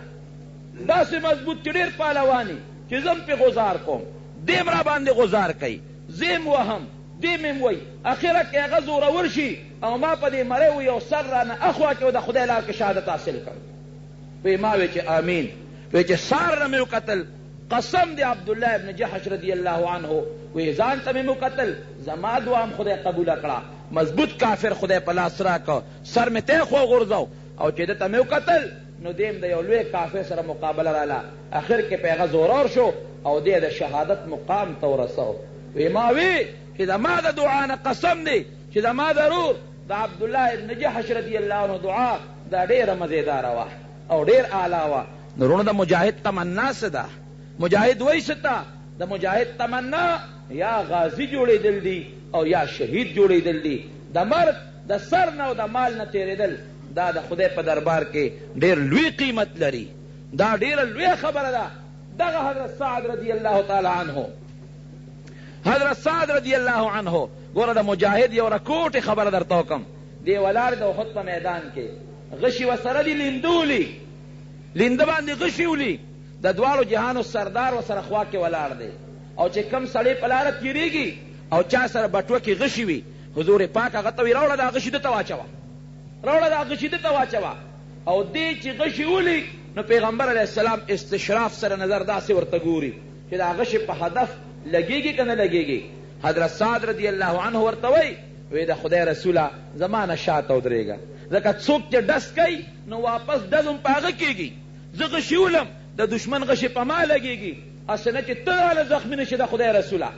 داسې مضبوط چې ډېر پهلواني چې زم پې غزار کوم، دیم را باندې غزار کوي، زیم وهم دیم یم وی، اخره کې هغه زورور شي او ما په دې مری وي او سر رانه اخوا کې او د خدای لار کې شهادت حاصل کړم. وی ما وی چې آمین. وی چې سار نه مې وکتل، قسم دی عبداللہ ابن جحش رضی اللہ عنہ وی ځان ته مې وکتل، زما دعا هم خدای قبوله کړه، مضبوط کافر خدای په لاس راکړه، سر مې ته خو غورځاو او چې ده ته مې وکتل نو دیم د یو لوی کافر سره مقابله راله، اخر کې په هغه زورور شو او دی د شهادت مقام ته ورسو. وی ما وی چې زما د دعا نه قسم دی چې زما ضرور د عبدالله ابن جحش رضی اللہ عنہ دعا دا ډیره مزیداره وه او ډیر اعلی وه. نورونو د مجاهد تمنا څه ده؟ مجاهد وای ستا د مجاهد تمنا یا غازی جوړېدل دي او یا شهید جوړېدل دي. د مرګ د سر نه او د مال نه تېرېدل دا د خدای په دربار کې ډېر لوی قیمت لري، دا ډېره لویه خبره ده. دغه حضرت سعد رضی الله تعالی عنه، حضرت سعد رضی الله عنه ګوره د مجاهد یو رکوټې خبره درته وکم. دی ولاړ د احد په میدان کې غشي ورسره دي، لیندولي لینده باندې غشي ولي، د دواړو جهانو سردار ورسره خوا کې ولاړ دی او چې کم سړی په لاره تېرېږي او چا سره بټوه کې غشي وي، حضور پاک هغه ته وي راوړه دا غشي ده ته واچوه، راوړه دا غشي ده ته واچوه. او دې چې غشي ولي نو پیغمبر علیه السلام استشراف سره نظر داسې ورته ګوري چې دا غشي په هدف لګېږي که نه لګېږي. حضرت سعد رضی الله عنه ورته وی د خدای رسوله زما نه شاته ودرېږه، ځکه څوک چې ډس کوي نو واپس ډز هم په هغه کېږي، زه غشي ولم د دشمن غشي په ما لګېږي، هسې نه چې ته رانه زخمي نه شي د خدای رسوله،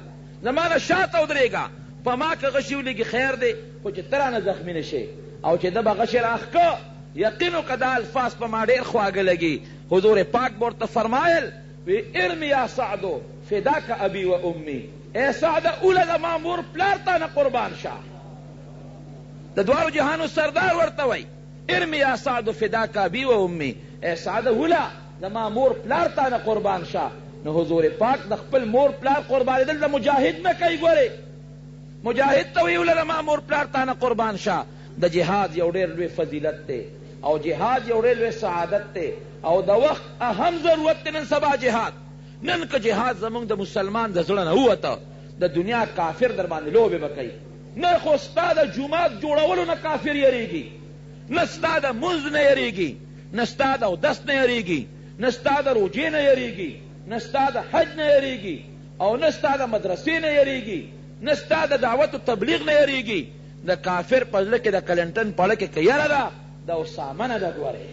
زما نه شاته ودرېږه، په ما که غشي ولګي خیر دی، خو چې ته رانه زخمي نه شي. او چې ده به غشي راښکه یقین وکړه دا الفاظ په ما ډېر خواږه لګي. حضور پاک به ورته فرمایل وی ارمی یا سعدو فداک ابي و امي، اے سعد اوله زما مور پلار تا نه قربان شه. د دواړو جهانو سردار ورته وی ارمی یا سعدو فداک ابي و امي، اے سعد اوله زما مور پلار تا نه قربان شه. نو حضور پاک د خپل مور پلار قربانېدل د مجاهد نه کوي. ګورې مجاهد ته وی اوله زما مور پلار تا نه قربان شه. د جهاد یو ډېر لوی فضیلت دی او جهاد یو ډېر لوی سعادت دی او د وخت اهم ضرورت دی نن سبا جهاد. نن که جهاد زمونږ د مسلمان د زړه نه ووته د دنیا کافر در باندې لوبې به کوي. نه خو ستا د جومات جوړولو نه کافر یریږي، نه ستا د مونځ نه یریږي، نه ستا د اودس نه یریږي، نه ستا د روجې نه یریږي، نه ستا د حج نه یریږي او نه ستا د مدرسې نه یریږي، نه ستا د دعوت و تبلیغ نه یریږي. د کافر په زړه کې د کلنټن پړه کې که یره ده د اسامه نه ده ګورې،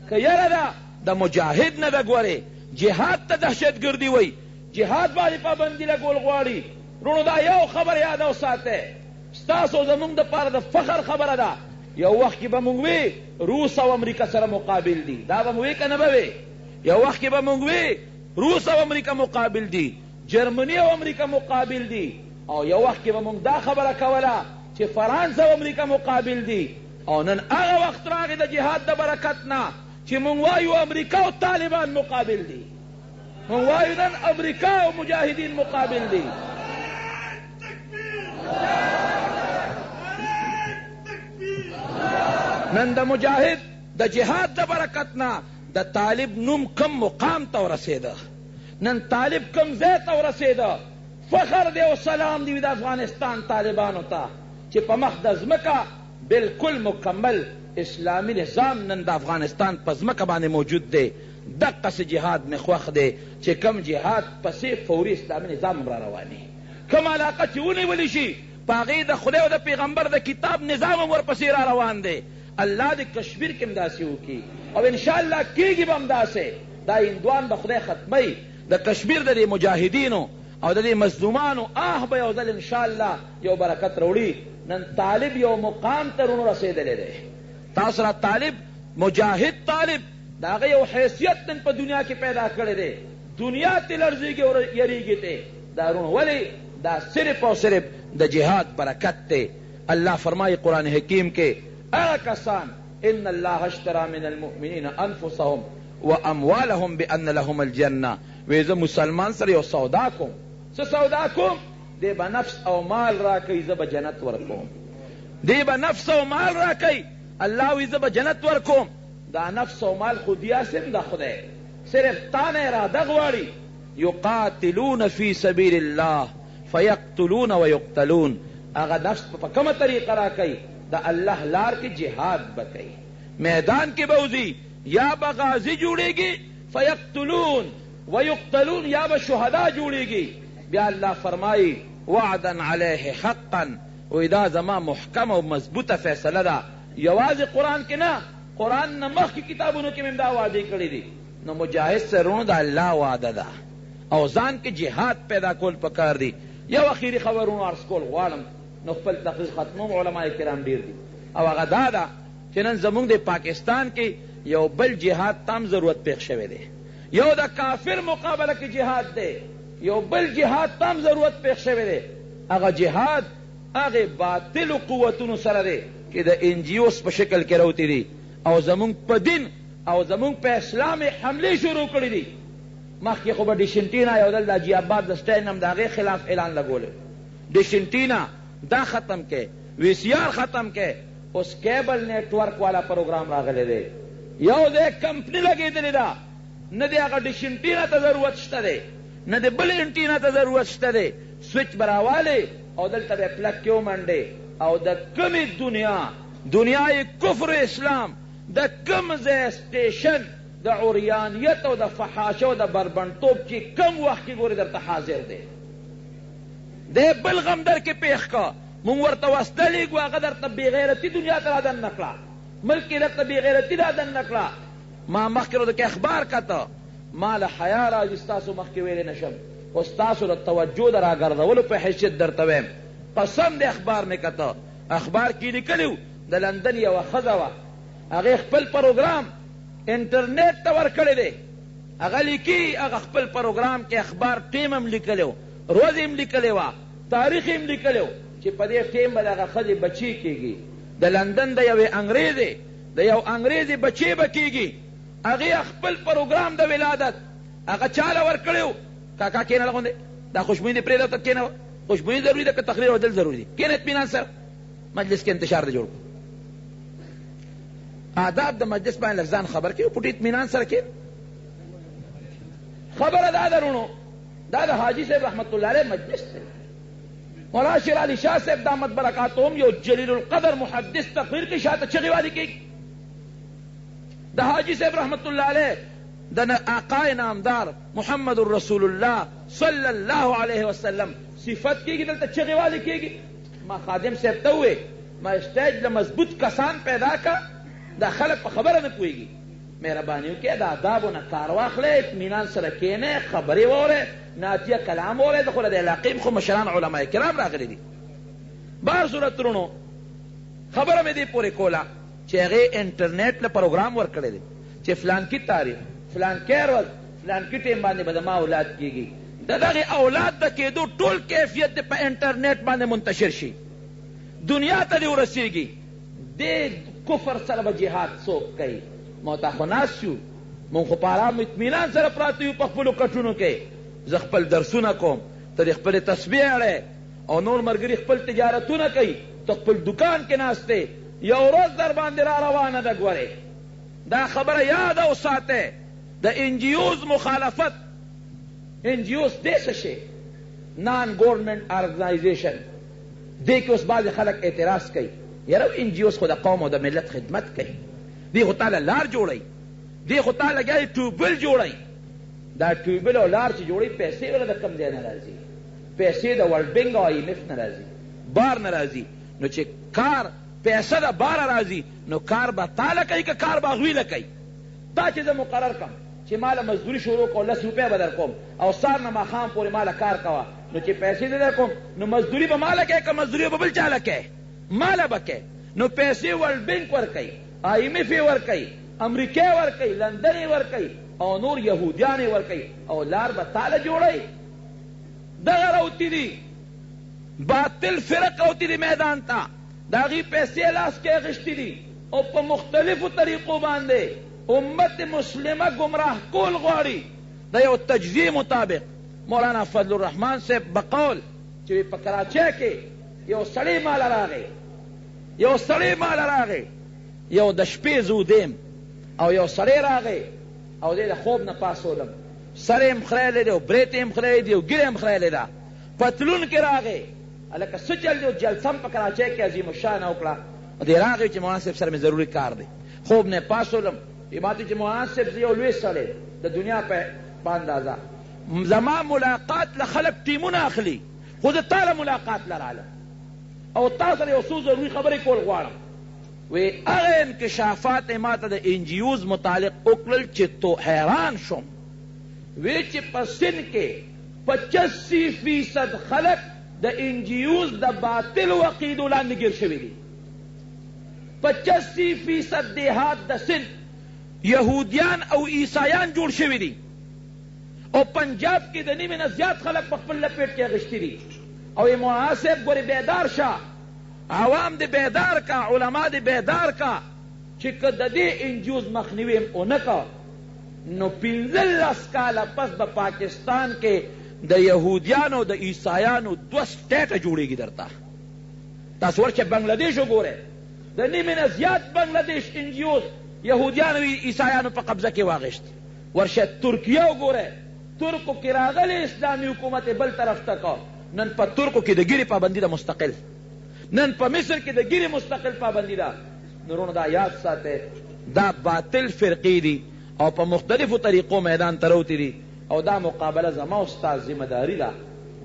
که یره ده د مجاهد نه ده ګورې. جهاد ته دهشتګردي وایي، جهاد باندې پابندي لګول غواړي. وروڼو دا یو خبر یاد وساتئ، ستاسو زمونږ دپاره د فخر خبره ده. یو وخت کې به مونږ وي روس او امریکا سره مقابل دي، دا به مو وي که نه به وي؟ یو وخت کې به مونږ وي روس او امریکا مقابل دي، جرمني او امریکا مقابل دي، او یو وخت کې به مونږ دا خبره کوله چې فرانس او امریکا مقابل دي. او نن هغه وخت راغی د جهاد د برکت نه چې مونږ وایو امریکا او طالبان مقابل دي، مونږ وایو نن امریکا او مجاهدین مقابل دي. نن د مجاهد د جهاد د برکت نه د طالب نوم کم مقام ته ورسېده، نن طالب کم ځای ته ورسېده. فخر دی او سلام دی د افغانستان طالبانو ته چې په مخ د ځمکه بالکل مکمل اسلامي نظام نن د افغانستان په ځمکه باندې موجود دی. دقسې جهاد مې خوښ دی چې کم جهاد پسې فوري اسلامي نظام هم را رواني، کم علاقه چې ونیولی شي په هغې د خدای او د پیغمبر د کتاب نظام هم ورپسې را روان دی. الله د کشمیر کې هم داسې وکړي او انشاءالله کېږي به هم داسې. دا هندوان به خدای ختمی، د کشمیر د دې مجاهدینو او د دې مظلومانو آه به یو ځل انشاءالله یو برکت راوړي. نن طالب یو مقام ته رونو رسېدلی دی. تاسو را طالب مجاهد طالب د هغه یو حیثیت نن په دنیا کې پیدا کړی دی. دنیا ته لړزېږي او یریږي ته دا رونو، ولې؟ دا صرف او صرف د جهاد برکت دی. الله فرمایي قرآن حکیم کې هغه کسان ان الله اشترى من المؤمنین انفسهم واموالهم بان لهم الجنه، وی زه مسلمان سره یو سودا کوم. څه سودا کوم؟ دی به نفس او مال را کوي، زه به جنت ورکوم. دی به نفس او مال را کوي، الله وی زه به جنت ورکوم. دا نفس او مال خو دیاسم د خدای، صرف تا نه اراده غواړي. یقاتلون فی سبیل الله فیقتلون ویقتلون. هغه نفس په کومه طریقه را کوي؟ د الله لار کې جهاد به کوي، میدان کې به وځي، یا به غازی جوړیږي فیقتلون ویقتلون، یا به شهدا جوړیږي. بیا الله فرمایي وعدا علیه حقا، وی دا زما محکم او مضبوطه فیصله ده. یوازې قرآن کې نه، قرآن نه مخکې کتابونو کې مې دا وعدې کړي دي. نو مجاهد سرونو د الله وعده ده او ځان کې جهاد پیدا کول پکار دي. یو اخیری خبرونو عرض کول غواړم، نو خپل تقریر ختموم. علماء کرام ډیر دي او هغه دا ده چې نن زمونږ د پاکستان کې یو بل جهاد تام ضرورت پیښ شوی دی. یو د کافر مقابله کې جهاد دی، یو بل جهاد تام ضرورت پیښ شوی دی. هغه جهاد هغه باطلو قوتونو سره دی چې د NGOs په شکل کې راوتي دي او زمونږ په دین او زمونږ په اسلام حملې شروع کړي دي. مخکې خو به ډیشنټینا یو دل د حاجي عباد د سټاین هم د هغې خلاف اعلان لګولی، ډیشنټینا دا ختم کې، VCR ختم کې، اوس کیبل نیټ ورک والا پروګرام راغلی دی. یو ځای کمپني لګېدلې ده، نه د هغه ډیشنټینا ته ضرورت شته دی، نه د بل انټینا ته ضرورت شته دی. سویچ به راوالی او دلته به پلک کې ومنډې او د کمې دنیای کفر اسلام د کم ځای سټیشن د عریانیت او د فحاشه او د بربنډتوب چې کم وخت کې ګورې درته حاضر دی. دی بل غم در کې پېښ کا، مونږ ورته واسطه لیږو، هغه درته بېغیرتي دنیا ته رادن نه کړه، ملک کې درته بېغیرتي رادن نه کړه. ما مخکې رو د کې اخبار کته، ما له حیا راځي ستاسو مخکې ویلی نشم، خو ستاسو د توجه د راګرځولو په حیثیت درته ویم. قسم د اخبار مې کته، اخبار کې لیکلي و د لندن یوه ښځه وه، هغې خپل پروګرام انټرنیټ ته ورکړی دی. هغه لیکي، هغه خپل پروګرام کې اخبار ټیم هم لیکلی و، روز هم لیکلی وه، تاریخ هم لیکلی و چې په دې ټیم به د هغه ښځې بچی کېږي. د لندن د یوې انګریزې د یو انګریزې بچی به کېږي. هغې خپل پروګرام د ولادت هغه چاله ورکړی و. کاکا کېنه لغوندې دا خوشبویي دې پرېږده ته کېنه، خوشبویي ضروري ده که تقریر او دل ضروري دي؟ کېنه اطمینان سره، مجلس کې انتشار دې جوړ کړو. آداب د مجلس باندې لږ ځان خبر کړي، پټي اطمینان سره کېنه. خبره دا ده رونو، دا د حاجي صاحب رحمت الله علیه مجلس دی. مولانا شیر علي شاه صاحب دامت برکاتهم یو جلیل القدر محدث تقریر کې شاته چغې والي کېږي. د حاجي صاحب رحمت الله علیه د آقای نامدار محمد رسول الله صلی الله علیه وسلم صفت کېږي، دلته چغې والي کېږي. ما خادم صاحب ته ووې ما اسټیج له مضبوط کسان پیدا کا دا خلک په خبره نه پوهېږي. مهرباني وکړئ د آدابو نه کار واخلئ، اطمینان سره کښېنئ، خبرې واورئ، ناتیه کلام واورئ. د خو د علاقې خو مشران علما کرام راغلي دي. بهر صورت ترونو خبره مې دې پورې کوله چې هغې انټرنیټ له پروګرام ورکړی دی چې فلانکي تاریخ فلانکی ورځ فلانکي ټیم باندې به زما اولاد کېږي. د دغې اولاد د کېدو ټول کیفیت دې په انټرنیټ باندې منتشر شي، دنیا ته دې ورسېږي. دې کفر سره به جهاد څوک کوي؟ ما ته خو ناست یو، مونږ خو په ارام اطمینان سره پراته یو په خپلو کټونو کې. زه خپل درسونه کوم، ته دې خپلې تسبیح اړی، او نور ملګري خپل تجارتونه کوي، ته خپل دکان کې ناست دی، یو ورځ در باندې را روانه ده. ګورې دا خبره یاد او ساتئ، د انجیوز مخالفت. انجیوز دې څه شی؟ نان ګورنمنټ ارګنایزیشن. دې کې اوس بعضې خلک اعتراض کوي، یاره انجیوز خو د قوم او د ملت خدمت کوي، دی خو تاله لار جوړوي، دی خو تا لګیا ټیوبل جوړوي. دا ټیوبل او لار چې جوړوي پیسې ولې د کوم ځای نه راځي؟ پیسې د ورلډ بینک او IMF نه راځي، بار نه راځي. نو چې کار پیسه د باره راځي نو کار به تا له کوي که کار به هغوی له کوي؟ دا چې زه مقرر کړم چې ما له مزدوري شروع کوم 10 روپۍ به در کوم او سار نه ماښام پورې ما له کار کوه، نو چې پیسې دې در کوم نو مزدوري به ما له کوې که مزدوري به بل چا له کوې؟ ما له به کوې. نو پیسې ورلډ بینک ورکوي، IMF یې ورکوي، امریکا یې ورکوي، لندن یې ورکوي، او نور یهودیان یې ورکوي، او لار به تا له جوړوي. دغه راوتي دي باطل فرق راوتي دي میدان ته، د هغې پیسې لاس کې اخیستې دي او په مختلفو طریقو باندې امت مسلمه گمراه کول غواړي. د یو تجزیې مطابق مولانا فضل الرحمن صاحب بقول چې په کراچۍ کې یو سړی ماله راغی، یو د شپې زودیم او یو سړی راغی او دی د خوب نه پاسولم، سر یې مخریلی دی او برېت یې مخریلی دی او ږیره یې مخریلی ده، پتلون کې راغی. هلکه څه چل دی؟ جلسه م په کراچۍ کې عظیم الشانه وکړه. دی راغی چې مولانا صاحب سره مې ضروري کار دی. خوب نه پاسولم، ماته چې مولانا صاحب زه یو لوی سړی د دنیا په اندازه، زما ملاقات له خلک ټیمونه اخلي، خو زه تا له ملاقات لرالم او تا سره یو څو ضروري خبرې کول غواړم. وی هغه انکشافات ما ته د انجیوز متعلق وکړل چې تو حیران شوم. وی چې په سند کې 85% خلک د انجیوز د باطلو عقیدو لاندې ګیر شوي دي. 85% دیهات د سند یهودیان او عیسایان جوړ شوي دي، او پنجاب کې د نیمې نه زیات خلک په خپل لپیټ کې اخیستي دي. او یې مولانا صاحب ګورې بیدار شه، عوام دې بیدار کا، علما دې بیدار کا چې که د دې انجیوز مخنیوی ونه کا نو 15 کاله پس به پاکستان کې د یهودیانو د عیسایانو 2 سټیټه جوړېږي. درته تاسو ورشه بنګلادیش وګورئ، د نیمې نه زیات بنګلادیش انجیوز یهودیانو او عیسایانو په قبضه کې واغېشت. ورشه ترکیه وګورئ، ترکو کې راغلی اسلامي حکومت بل طرف ته کا. نن په ترکو کې د ګیرې پابندي ده مستقل، نن په مصر کې د ګیرې مستقل پابندي ده. نورونو دا یاد ساتئ، دا باطل فرقې دي او په مختلفو طریقو میدان ته راوتي دي، او دا مقابله زما او ستا ذمه داري ده،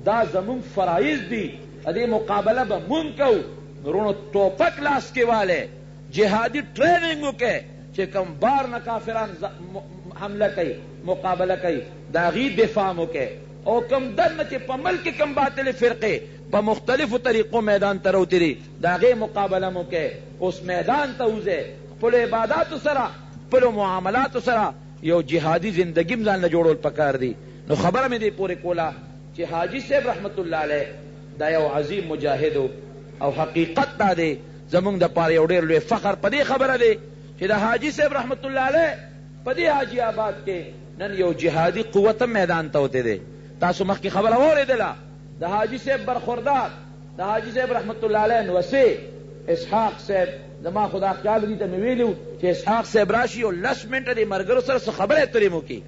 دا زمونږ فرایض دي، دې مقابله به مونږ کوو. نورونو ټوپک لاس کې والی، جهادي ټریننګ وکئ چې کوم بار نه کافران حمله کوي، مقابله کوي، د هغې دفاع وکئ. او کم دنه چې په ملک کې کم باطل فرقې په مختلفو طریقو میدان ته راوتي دي، د هغې مقابله مو کوئ. اوس میدان ته وځئ، خپلو عباداتو سره خپلو معاملاتو سره یو جهادي زندګي م ځان له جوړول پکار دي. نو خبره مې دې پورې کوله چې حاجي صاحب رحمت الله علیه دا یو عظیم مجاهد او حقیقت دا دی زمونږ دپاره یو ډېر لوی فخر په دې خبره دی چې د حاجي صاحب رحمت الله علیه په دې حاجي آباد کې نن یو جهادي قوت هم میدان ته وتی دی. تاسو مخکې خبره واورېدله، د حاجي صاحب برخوردار، د حاجي صاحب رحمت الله علیه نوسی اسحاق صاحب، زما خدا خیال دي ته مې ویلي و چې اسحاق صاحب راشي او 10 منټه د ملګرو سره څه خبرې اترې مو کړي.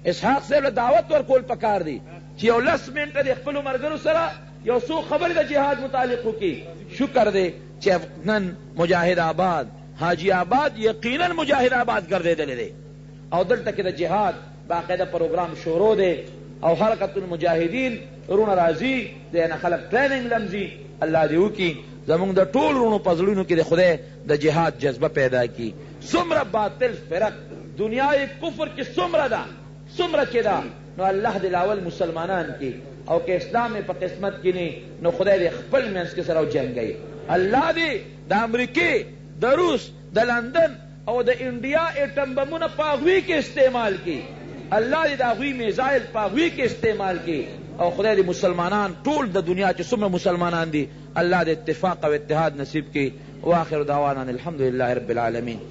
اسحاق صاحب له دعوت ورکول پکار دي چې یو 10 منټه د خپلو ملګرو سره یو څو خبرې د جهاد متعلق وکړي. شکر دی چې نن مجاهد آباد حاجی آباد یقینا مجاهد آباد ګرځېدلی دی، او دلته کې د جهاد باقاعده پروګرام شروع دی. او حرکت المجاهدین رونه راځي دینه خلق ټریننګ لمزي. الله دې وکي زمونږ د ټول رونو په زړونو کې د خدای د جهاد جذبه پیدا کی. څومره باطل فرق دنیای کفر کې څومره ده څومره چې ده، نو الله دې لاول مسلمانان کی، او که اسلام په قسمت کې نه نو خدای دې خپل منځ کې سره وجنګي. الله دې د امریکې د روس د لندن او د انډیا ایټم بمونه په هغوی کې استعمال کی. الله دې د هغوی میزایل په هغوی کې استعمال کی، او خدای دې مسلمانان ټول د دنیا چې څومره مسلمانان دي الله دې اتفاق او اتحاد نصیب کی. واخر دعوانا الحمد لله رب العالمین.